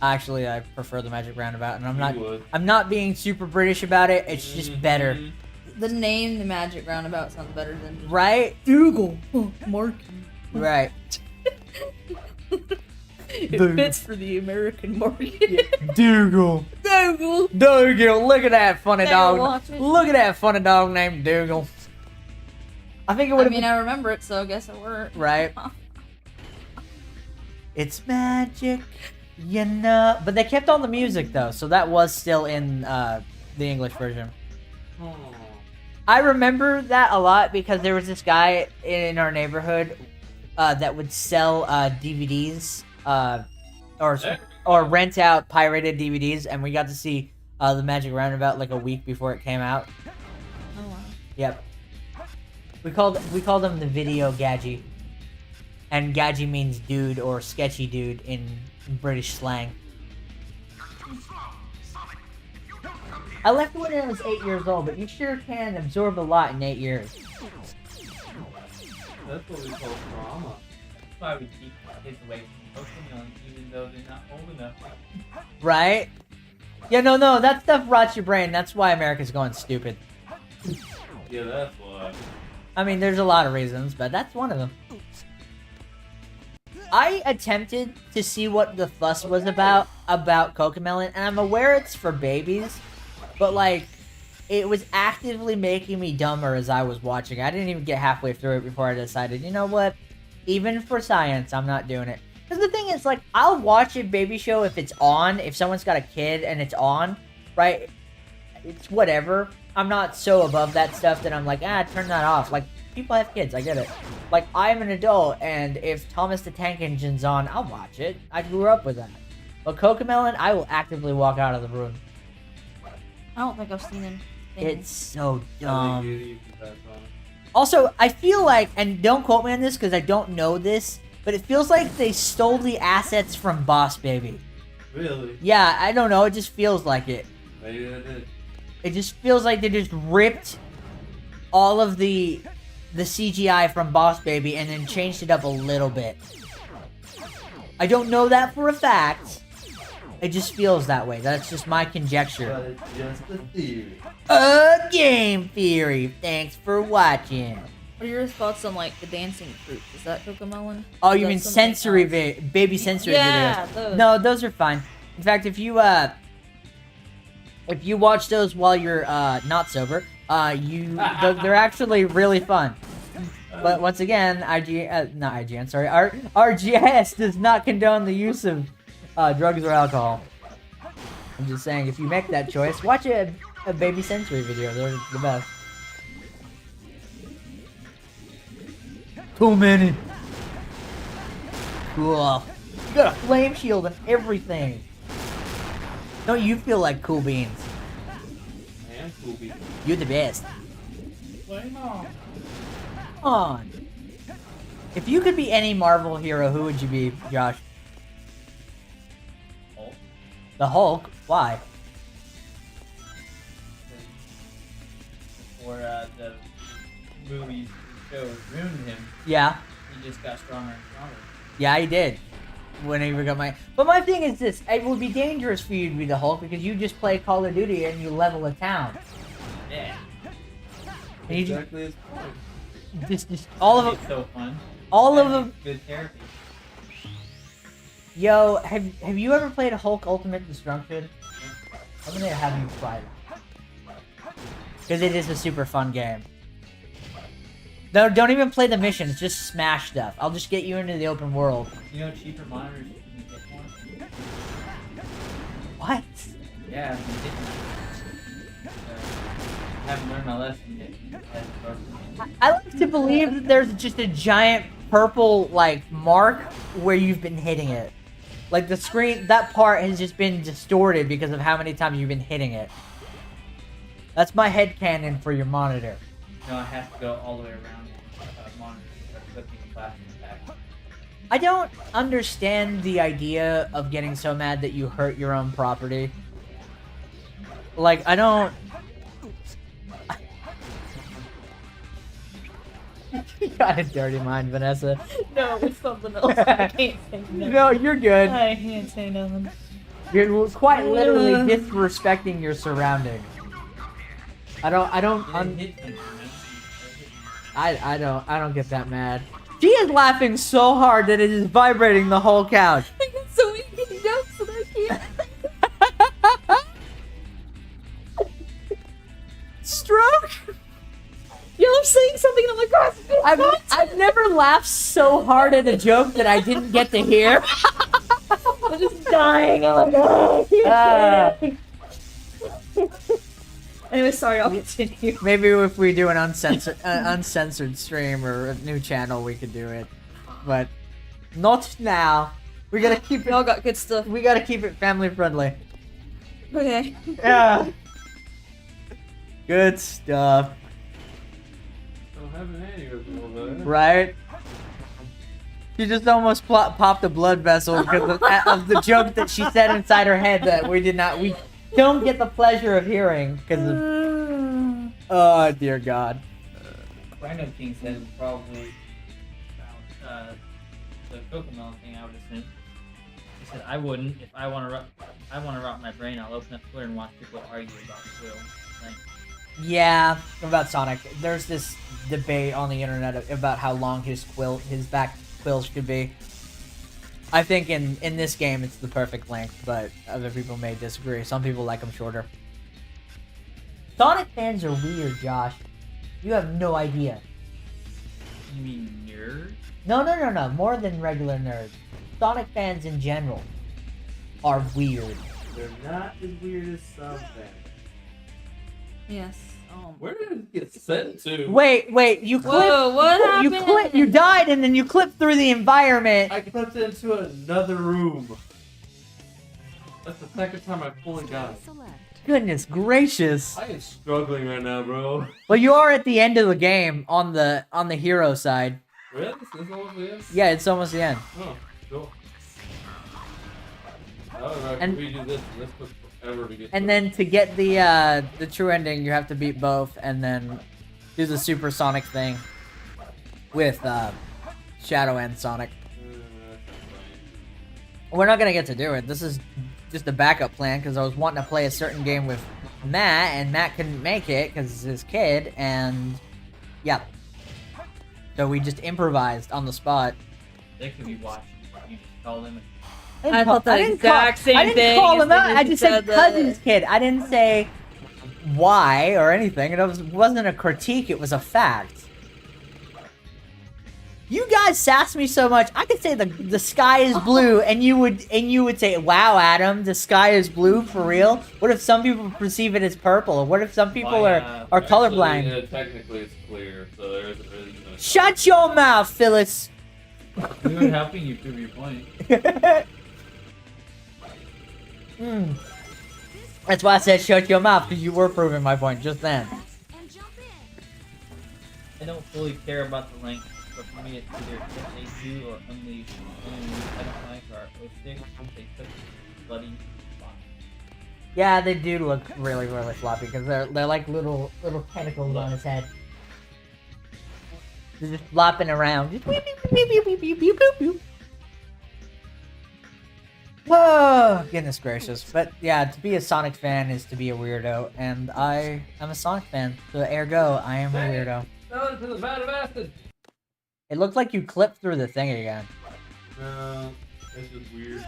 Actually, I prefer The Magic Roundabout, and You would. I'm not being super British about it. It's just better, The name, The Magic Roundabout, sounds better than right? Dougal. Oh, Mark. Right. It fits for the American market. Dougal. Dougal. Dougal. Look at that funny Better dog. watch it. Look at that funny dog named Dougal. I think it would I have mean, been I remember it, so I guess it worked. right. It's magic, you know. But they kept all the music though, so that was still in the English version. Oh. I remember that a lot because there was this guy in our neighborhood that would sell DVDs or or rent out pirated DVDs, and we got to see the Magic Roundabout like a week before it came out. Oh wow. Yep. We called him the Video Gadgy, and Gadgy means dude or sketchy dude in British slang. I left when I was 8 years old, but you sure can absorb a lot in 8 years. That's what we call trauma. That's why we keep kids away from Pokemon, even though they're not old enough. Right? Yeah, no, that stuff rots your brain. That's why America's going stupid. Yeah, that's why. I mean, there's a lot of reasons, but that's one of them. I attempted to see what the fuss was about Cocomelon, and I'm aware it's for babies, but like, it was actively making me dumber as I was watching. I didn't even get halfway through it before I decided, you know what? Even for science, I'm not doing it. Because the thing is, like, I'll watch a baby show if it's on, if someone's got a kid and it's on, right? It's whatever. I'm not so above that stuff that I'm like, turn that off. Like, people have kids, I get it. Like, I'm an adult, and if Thomas the Tank Engine's on, I'll watch it. I grew up with that. But Cocomelon, I will actively walk out of the room. I don't think I've seen him. It's so I think dumb. you can pass on. Also, I feel like, and don't quote me on this because I don't know this, but it feels like they stole the assets from Boss Baby. Really? Yeah, I don't know, it just feels like it. Maybe I did. It just feels like they just ripped all of the CGI from Boss Baby and then changed it up a little bit. I don't know that for a fact. It just feels that way. That's just my conjecture. But it's just a theory. A game theory. Thanks for watching. What are your thoughts on like the dancing fruit? Is that Cocomelon? Oh, Is you that mean something sensory else? baby sensory Yeah, videos? those. No, those are fine. In fact, if you watch those while you're not sober, they're actually really fun. But once again, RGS does not condone the use of drugs or alcohol. I'm just saying, if you make that choice, watch a baby sensory video. They're the best. Too many. Cool. You got a flame shield and everything. Don't you feel like Cool Beans? I am cool beans. You're the best. Flame on. Come on. If you could be any Marvel hero, who would you be, Josh? Hulk. The Hulk? Why? Before the movies, shows ruined him, Yeah. he just got stronger and stronger. Yeah, he did. Whenever got my... But my thing is this. It would be dangerous for you to be the Hulk because you just play Call of Duty and you level a town. Yeah. And you Exactly his point. just all of It's them... so fun. All of And them... Good therapy. Yo, have you ever played Hulk Ultimate Destruction? I'm gonna have you try it. Because it is a super fun game. No, don't even play the missions, just smash stuff. I'll just get you into the open world. You know, cheaper monitors you can get one. What? Yeah, you did. Haven't learned my lesson yet. I like to believe that there's just a giant purple, like, mark where you've been hitting it. Like, the screen, that part has just been distorted because of how many times you've been hitting it. That's my headcanon for your monitor. No, I have to go all the way around the monitor and start flipping the plastic back. I don't understand the idea of getting so mad that you hurt your own property. Like, I don't... You got a dirty mind, Vanessa. No, it's something else. I can't say nothing. No, you're good. I can't say nothing. You're quite literally disrespecting your surroundings. I don't get that mad. She is laughing so hard that it is vibrating the whole couch. I got so many good jokes that I can't. Stroke? Y'all are saying something and I'm like, oh, I've never laughed so hard at a joke that I didn't get to hear. I'm just dying. I'm like, oh, I can't say it. Anyway, sorry, I'll continue. Maybe if we do an uncensored stream or a new channel, we could do it. But not now. We gotta keep We all it. got good stuff. We gotta keep it family friendly. Okay. Yeah. Good stuff. Don't have an aneurysm over there. Right? She just almost popped a blood vessel because of the joke that she said inside her head that we don't get the pleasure of hearing because of. Oh dear God. Rhino King said probably about the Cocomelon thing. I would assume. He said I wouldn't. If I want to rot my brain, I'll open up Twitter and watch people argue about Quill. Like, Yeah, about Sonic. There's this debate on the internet about how long his back quills should be. I think in this game it's the perfect length, but other people may disagree. Some people like them shorter. Sonic fans are weird, Josh. You have no idea. you mean nerd? No. More than regular nerds. Sonic fans in general are weird. They're not as weird as some things. Yes. Where did it get sent to? Wait, you clipped. Whoa, what happened? You died and then you clipped through the environment. I clipped it into another room. That's the second time I fully got it. Select. Goodness gracious. I am struggling right now, bro. Well, you are at the end of the game on the hero side. Really? This is almost the end? Yeah, it's almost the end. Oh, cool. However, I And- can redo this, and this took forever to get And through. then to get the true ending, you have to beat both, and then do the Super Sonic thing with Shadow and Sonic. We're not gonna get to do it. This is just a backup plan because I was wanting to play a certain game with Matt, and Matt couldn't make it because it's his kid, and yeah. So we just improvised on the spot. They could be watching. You just call them. I thought the didn't exact same I didn't thing call as him out. soon as I you just said said that. cousin's kid. I didn't say why or anything. It wasn't a critique. It was a fact. You guys sass me so much. I could say the sky is blue, and you would say, "Wow, Adam, the sky is blue for real." What if some people perceive it as purple? Or what if some people are colorblind? Actually, technically, it's clear, so there isn't really no. Shut your mouth, Phyllis. We were helping you prove your point. That's why I said shut your mouth, because you were proving my point just then. And jump in. I don't fully care about the length, but for me it's either FA2 or Unleash. Unleash I don't like are O6. They took bloody spot. Yeah, they do look really, really floppy because they're like little tentacles on his head. They're just flopping around. Just weep, weep, weep, weep, weep, weep, weep, weep, weep. Oh, goodness gracious. But yeah, to be a Sonic fan is to be a weirdo, and I am a Sonic fan, so ergo, I am a weirdo. No, it's in the vat of acid. It looked like you clipped through the thing again. No, it's just weird.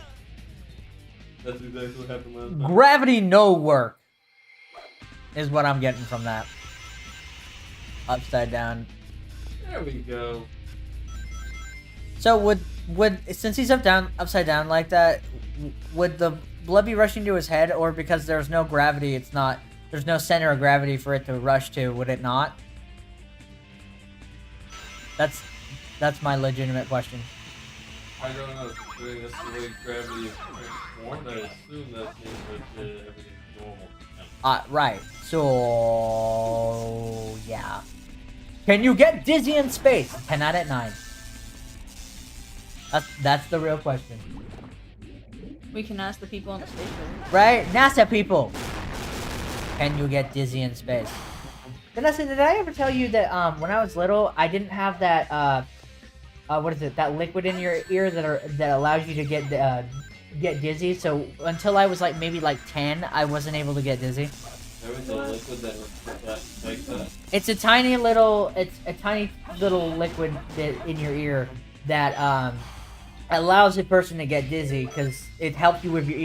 That's exactly what happened last time. Gravity no work is what I'm getting from that. Upside down. There we go. So would since he's upside down like that, would the blood be rushing to his head, or because there's no gravity, there's no center of gravity for it to rush to, would it not? That's my legitimate question. I don't know. Considering that's the way gravity is transformed, I assume that means that everything's normal. Right. So yeah. Can you get dizzy in space? 10 out of 9. That's the real question. We can ask the people on the station. Right? NASA people! Can you get dizzy in space? Vanessa, did I ever tell you that when I was little, I didn't have that, what is it, that liquid in your ear that allows you to get dizzy? So until I was maybe 10, I wasn't able to get dizzy. There was a liquid that makes that. It's a tiny little liquid in your ear that allows a person to get dizzy because it helps you with your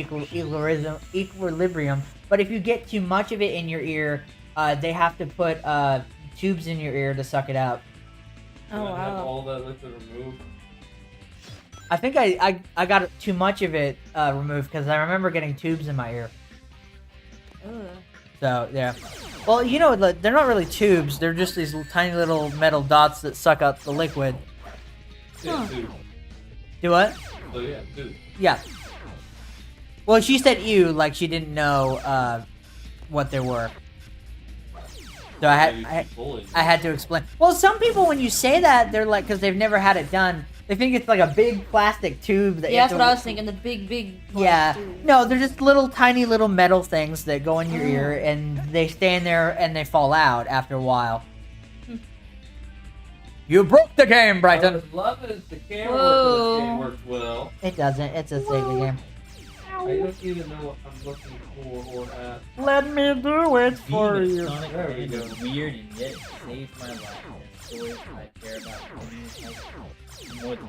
equilibrium. But if you get too much of it in your ear, they have to put tubes in your ear to suck it out. Can I have all that liquid removed? I think I got too much of it removed because I remember getting tubes in my ear. Ugh. So yeah. Well, they're not really tubes. They're just these tiny little metal dots that suck out the liquid. Yeah, dude. Do what? So yeah, 2. Yeah. Well, she said ew, like she didn't know what there were. So I had to explain. Well, some people when you say that, they're like, because they've never had it done, they think it's like a big plastic tube. That you Yeah, have that's to- what I was thinking. The big. Yeah. dude. No, they're just little tiny little metal things that go in your ear, and they stay in there and they fall out after a while. You broke the game, Brighton. As love as the camera work for this game works well, It doesn't. It's a Sega game. I don't even know what I'm looking for or at. Let me do it for Being a you. Sonic There we fan go. is weird and yet it saved my life. And stories I care about more than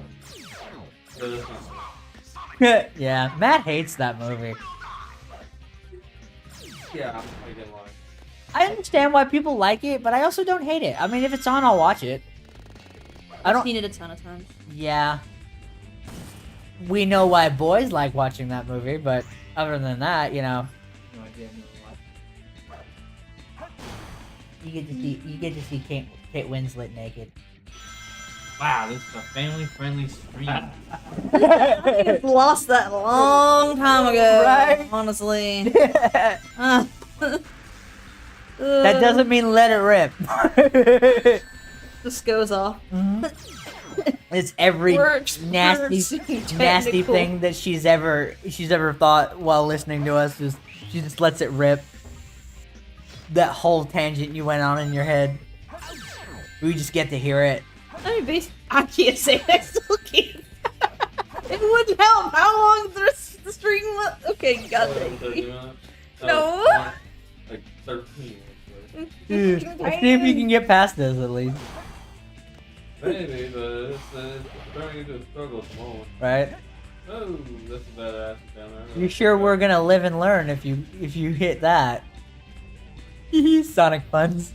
So that's not Yeah, Matt hates that movie. yeah, I get why. I understand why people like it, but I also don't hate it. I mean, if it's on, I'll watch it. I I've don't. seen it a ton of times. Yeah. We know why boys like watching that movie, but other than that, you know, no idea what. you get to see Kate Winslet naked. Wow, this is a family-friendly stream. I lost that a long time ago. Right? Honestly. That doesn't mean let it rip. Just goes off. It's every Works nasty technical. thing that she's ever thought while listening to us. She just lets it rip. That whole tangent you went on in your head. We just get to hear it. I mean, I can't say I still can't. It wouldn't help. How long the stream was? Okay, God dang me. No. Like 13. Dude, let's see if you can get past this at least. Maybe, but it's turning into a struggle at the moment. Right? Oh, that's a badass down there. You sure we're gonna live and learn if you hit that? Sonic puns.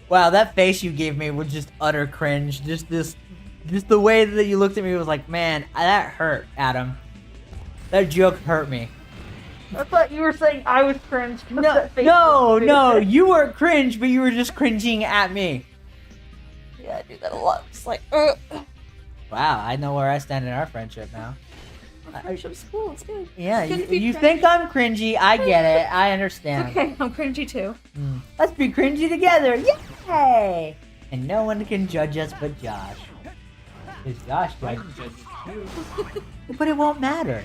Wow, that face you gave me was just utter cringe. Just the way that you looked at me was like, man, that hurt, Adam. That joke hurt me. I thought you were saying I was cringe. No, you weren't cringe, but you were just cringing at me. Yeah, I do that a lot. It's like, Wow, I know where I stand in our friendship now. friendship's cool. It's good. Yeah, It's good to be you think I'm cringy, I get it, I understand. Okay, I'm cringy too. Let's be cringy together, yay! And no one can judge us but Josh. Because Josh I judges, can judge you. but it won't matter.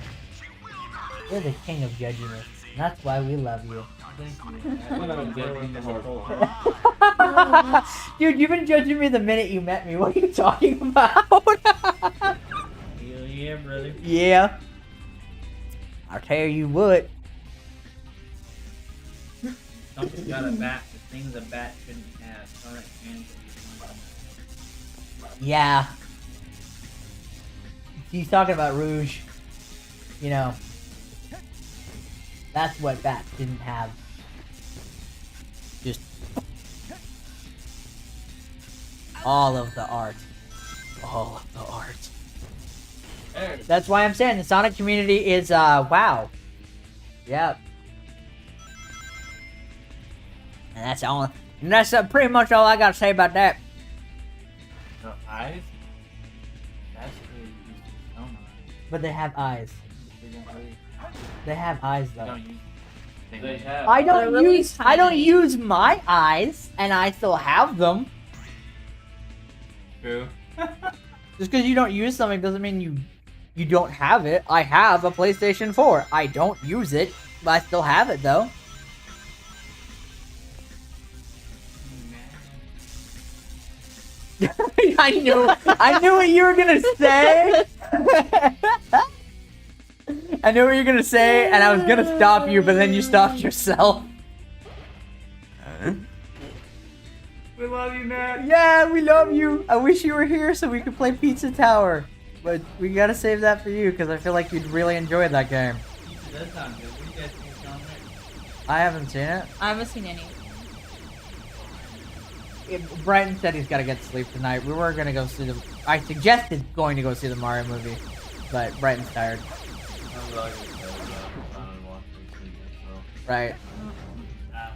You're the king of judging us, and that's why we love you. Thank you. I've been judging this whole time. Dude, you've been judging me the minute you met me. What are you talking about? Hell yeah, brother. Yeah. I'll tell you what. Something's got a bat. The things a bat shouldn't have. Sonic fans will be Yeah. He's talking about Rouge. You know. That's what Bat didn't have. Just all of the art. All of the art. Hey, That's why I'm saying the Sonic community is wow. Yep. And that's pretty much all I gotta say about that. No eyes? That's really used to stone eyes. But they have eyes. They don't really. They have eyes They though. don't use. they have. I don't They're really use I don't tiny. use my eyes, and I still have them. True. Just because you don't use something doesn't mean you don't have it. I have a PlayStation 4. I don't use it, but I still have it though. I knew what you were gonna say. I knew what you were gonna say, and I was gonna stop you, but then you stopped yourself. We love you, Matt. Yeah, we love you. I wish you were here so we could play Pizza Tower, but we gotta save that for you because I feel like you'd really enjoy that game. That sounds good. What do you guys think of Sonic? I haven't seen it. I haven't seen any. Brighton said he's gotta get sleep tonight. We were gonna go see the. I suggested going to go see the Mario movie, but Brighton's tired. I'm not excited about trying to watch this weekend, so. Right.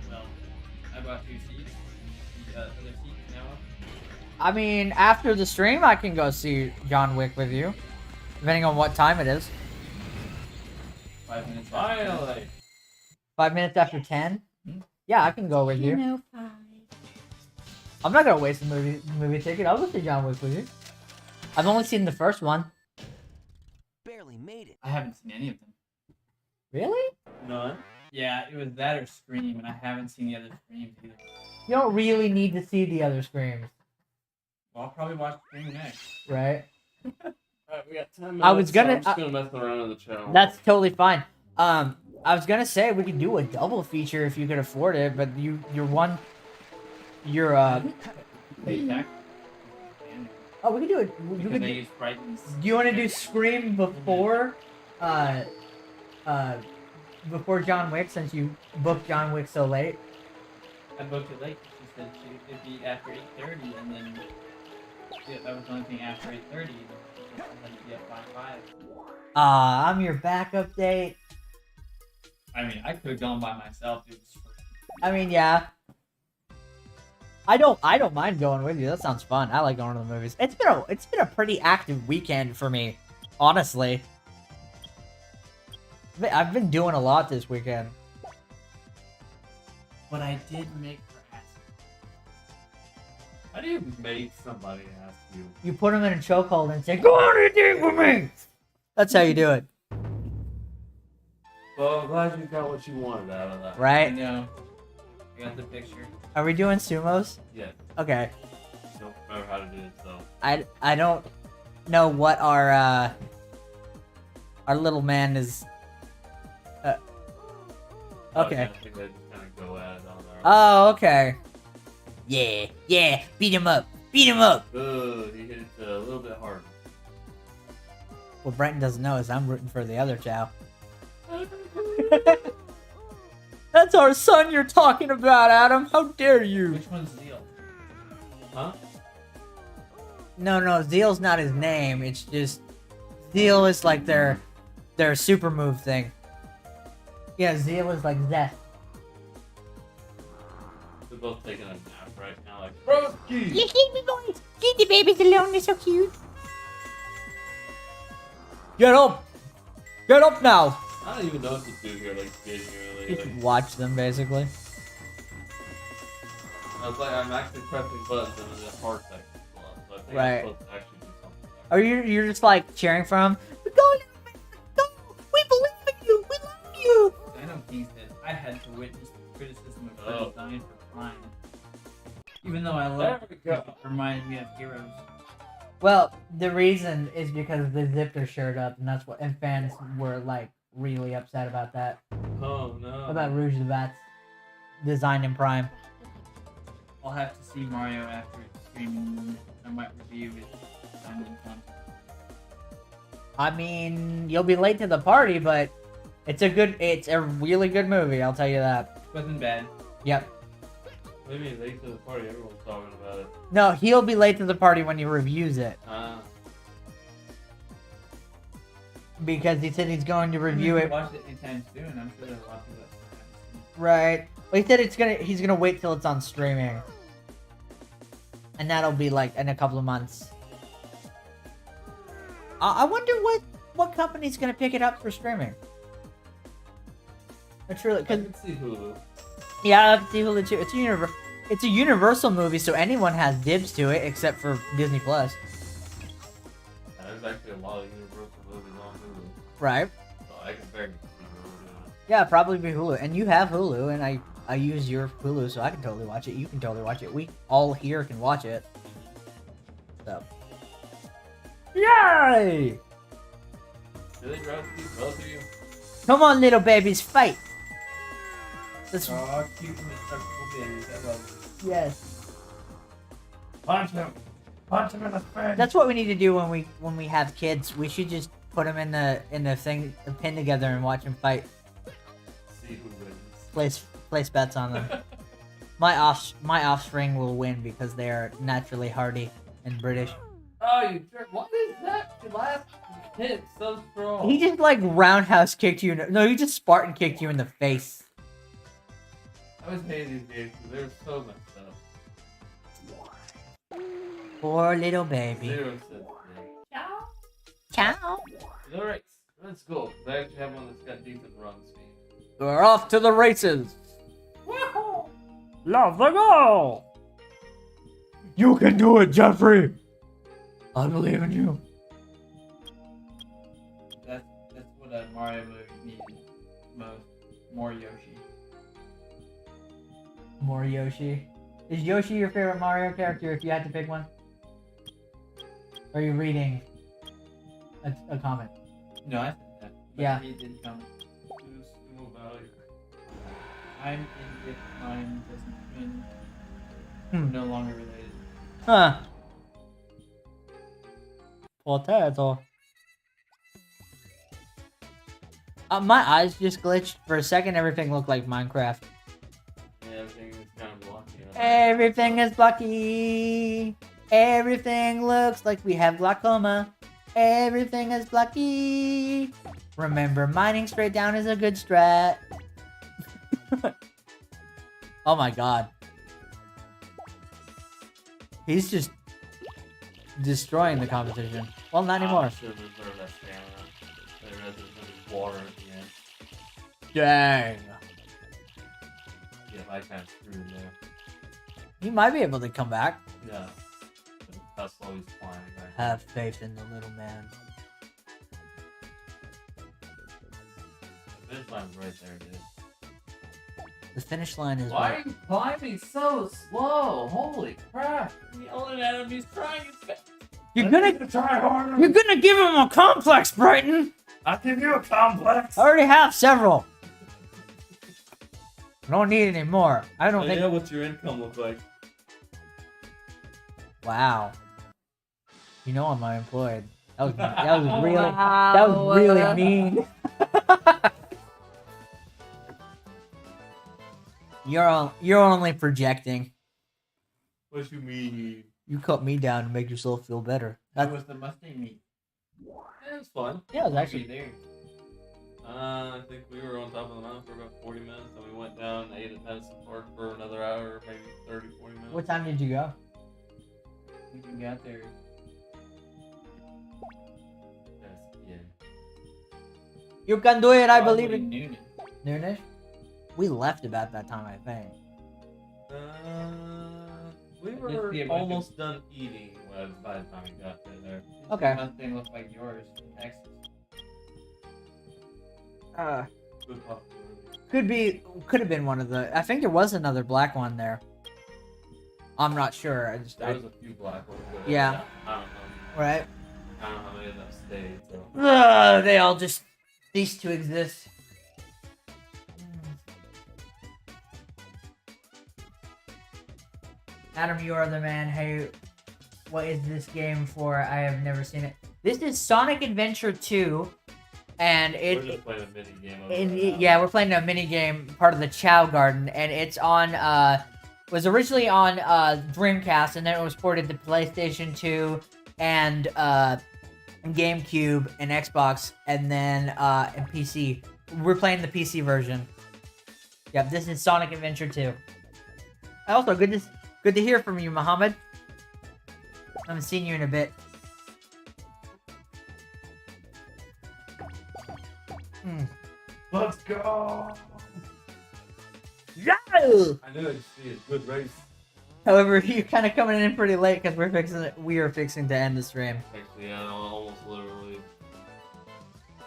Well, I bought 2 seats. The other seats now. I mean, after the stream, I can go see John Wick with you, depending on what time it is. 5 minutes. Finally. 5 minutes after 10. Yeah, I can go with you. No, fine. I'm not gonna waste a movie ticket. I'll go see John Wick with you. I've only seen the first one. Barely made it. I haven't seen any of them. Really? None. Yeah, it was that or Scream, and I haven't seen the other Screams either. You don't really need to see the other Screams, Well, I'll probably watch Scream next. right? Alright, we got 10 minutes. I was gonna- I'm just gonna mess around on the channel. That's totally fine. I was gonna say we could do a double feature if you could afford it, but you're They attack. oh, we could do it. You Because could they do, use Brightons. do you want to do Scream before before John Wick, since you booked John Wick so late? I booked it late. She said it'd be after 8:30, and then that was the only thing after 8:30. And then it'd be at 5. I'm your backup date. I mean, I could have gone by myself. It was I mean, yeah. I don't mind going with you. That sounds fun. I like going to the movies. It's been a pretty active weekend for me, honestly. I've been doing a lot this weekend. But I did make her ask. How do you make somebody ask you? You put them in a chokehold and say, "Go on a date with me." That's how you do it, Well, I'm glad you got what you wanted out of that. I right? know. I got the picture. Are we doing sumos? Yes. Okay. Don't remember how to do it, so. I don't know what our little man is. Okay. I think they just kind of go at it on their own. Oh, okay. Yeah, beat him up. Beat him up. He hit it a little bit hard. What Brenton doesn't know is I'm rooting for the other Chow. That's our son you're talking about, Adam. How dare you? Which one's Zeal? Huh? No, Zeal's not his name. It's just Zeal is like their super move thing. Yeah, Zeal is like Zeth. They're both taking a nap right now, like, Broski! You keep me boys. Leave the babies alone. They're so cute. Get up! Get up now! I don't even know what to do here, like, genuinely. Just Like, watch them, basically. I was like, I'm actually pressing buttons and the heart section comes up, so I think Right. I'm supposed to actually do something. Or you're just like cheering for him. Go, little man, go! We believe in you! We love you! I know King said I had to witness the criticism of her Oh. design for Prime. Even though I love There we go. it, reminded me of Heroes. Well, the reason is because they zipped their shirt up, and that's what, and fans were like really upset about that. Oh no. About Rouge the Bat's design in Prime. I'll have to see Mario after it's streaming. I might review it. I mean, you'll be late to the party, but it's a really good movie, I'll tell you that. Wasn't bad. Yep. What do you mean, late to the party? Everyone's talking about it. No, he'll be late to the party when he reviews it. Because he said he's going to review it. Watch it anytime soon. I'm sure there's a lot of people that haven't seen it. Right. Well, he said he's gonna wait till it's on streaming. And that'll be like in a couple of months. I wonder what company's gonna pick it up for streaming. It's really, I cause can see Hulu. yeah, I have to see Hulu too. It's a Universal movie, so anyone has dibs to it except for Disney Plus. There's actually a lot of Universal movies on Hulu, Right. so I can very much see Hulu doing it. Yeah, probably be Hulu. And you have Hulu, and I use your Hulu, so I can totally watch it. You can totally watch it. We all here can watch it. So. Yay! Really, Broski? Both of you? Come on, little babies, fight! Let's, Oh, cute and indestructible babies. I love it. yes. Punch him! Punch him in the face! That's what we need to do when we have kids. We should just put them in the thing, pin together, and watch them fight. See who wins. Place bets on them. My offspring will win because they are naturally hardy and British. Oh, you jerk. What is that? Your last hit so strong. He just like roundhouse kicked you. No, he just Spartan kicked you in the face. I was hating these games because they were so messed up. Poor little baby. 0 cents. Ciao. Alright, let's go. I actually have one that's got decent run speed. We're off to the races. Love the goal! You can do it, Jeffrey! I believe in you. That's what a Mario movie needed most. More Yoshi. More Yoshi. Is Yoshi your favorite Mario character if you had to pick one? Or are you reading a comment? No, I said that. But Yeah. He did comment. Just move out here. I'm in if mine doesn't win. Hmm. No longer related. Huh. Potato. My eyes just glitched. For a second, everything looked like Minecraft. Yeah, everything is kind of blocky. Everything is blocky. Everything looks like we have glaucoma. Everything is blocky. Remember, mining straight down is a good strat. Oh my god. He's just destroying the competition. Well, not anymore. I should have reserved that stamina. There is water at the end. Dang. Yeah, I kind of screwed there. He might be able to come back. Yeah. But that's how he's flying right Have faith in the little man. Finish line's right there, dude. The finish line is Why are you climbing so slow? Holy crap! I'm yelling at him, he's trying his best. You're gonna try harder. You're gonna give him a complex, Brighton! I'll give you a complex. I already have several. I don't need any more. I don't think. Yeah, what's your income look like? Wow. You know I'm unemployed. That was really mean. You're only projecting. What you mean? You cut me down to make yourself feel better. That was the Mustang meet. Yeah, it was fun. Yeah, it was Actually, actually. there. I think we were on top of the mountain for about 40 minutes, and we went down and ate at Madison Park for another hour, maybe 30, 40 minutes. What time did you go? We can get there. Yeah. You can do it. I Probably believe in noon. Noonish. We left about that time, I think. We Just were be a bunch of- almost done eating by the time we got there. Okay. Mustang look like yours in Texas. Good possibility. Could have been one of the. I think there was another black one there. I'm not sure. There was a few black ones. But Yeah. I don't know. Right. I don't know how many of them stayed. So. They all just cease to exist. Adam, you are the man. Hey, what is this game for? I have never seen it. This is Sonic Adventure 2, and We're just playing a mini game. yeah, we're playing a mini game, part of the Chow Garden, and it's on. Was originally on Dreamcast, and then it was ported to PlayStation 2 and GameCube and Xbox, and then and PC. We're playing the PC version. Yep, this is Sonic Adventure 2. Also, good to hear from you, Muhammad. I haven't seen you in a bit. Let's go. Yeah! I knew it'd be a good race. However, you're kind of coming in pretty late because we are fixing to end the stream. Actually, yeah, almost literally.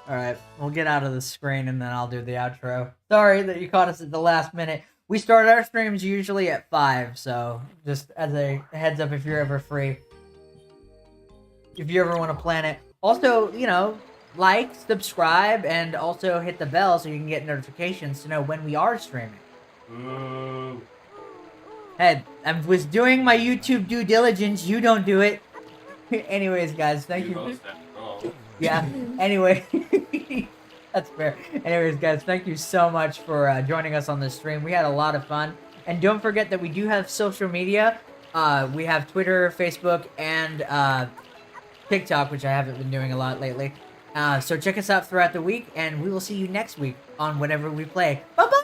Alright, we'll get out of the screen and then I'll do the outro. Sorry that you caught us at the last minute. We start our streams usually at 5, so just as a heads up if you're ever free. If you ever want to plan it. Also, you know, like, subscribe, and also hit the bell so you can get notifications to know when we are streaming. Ooh. Hey, I was doing my YouTube due diligence, you don't do it. Anyways, guys, thank you. Most after all. Yeah, anyway. That's fair. Anyways, guys, thank you so much for joining us on this stream. We had a lot of fun. And don't forget that we do have social media. We have Twitter, Facebook, and TikTok, which I haven't been doing a lot lately. So check us out throughout the week, and we will see you next week on whatever we play. Bye-bye!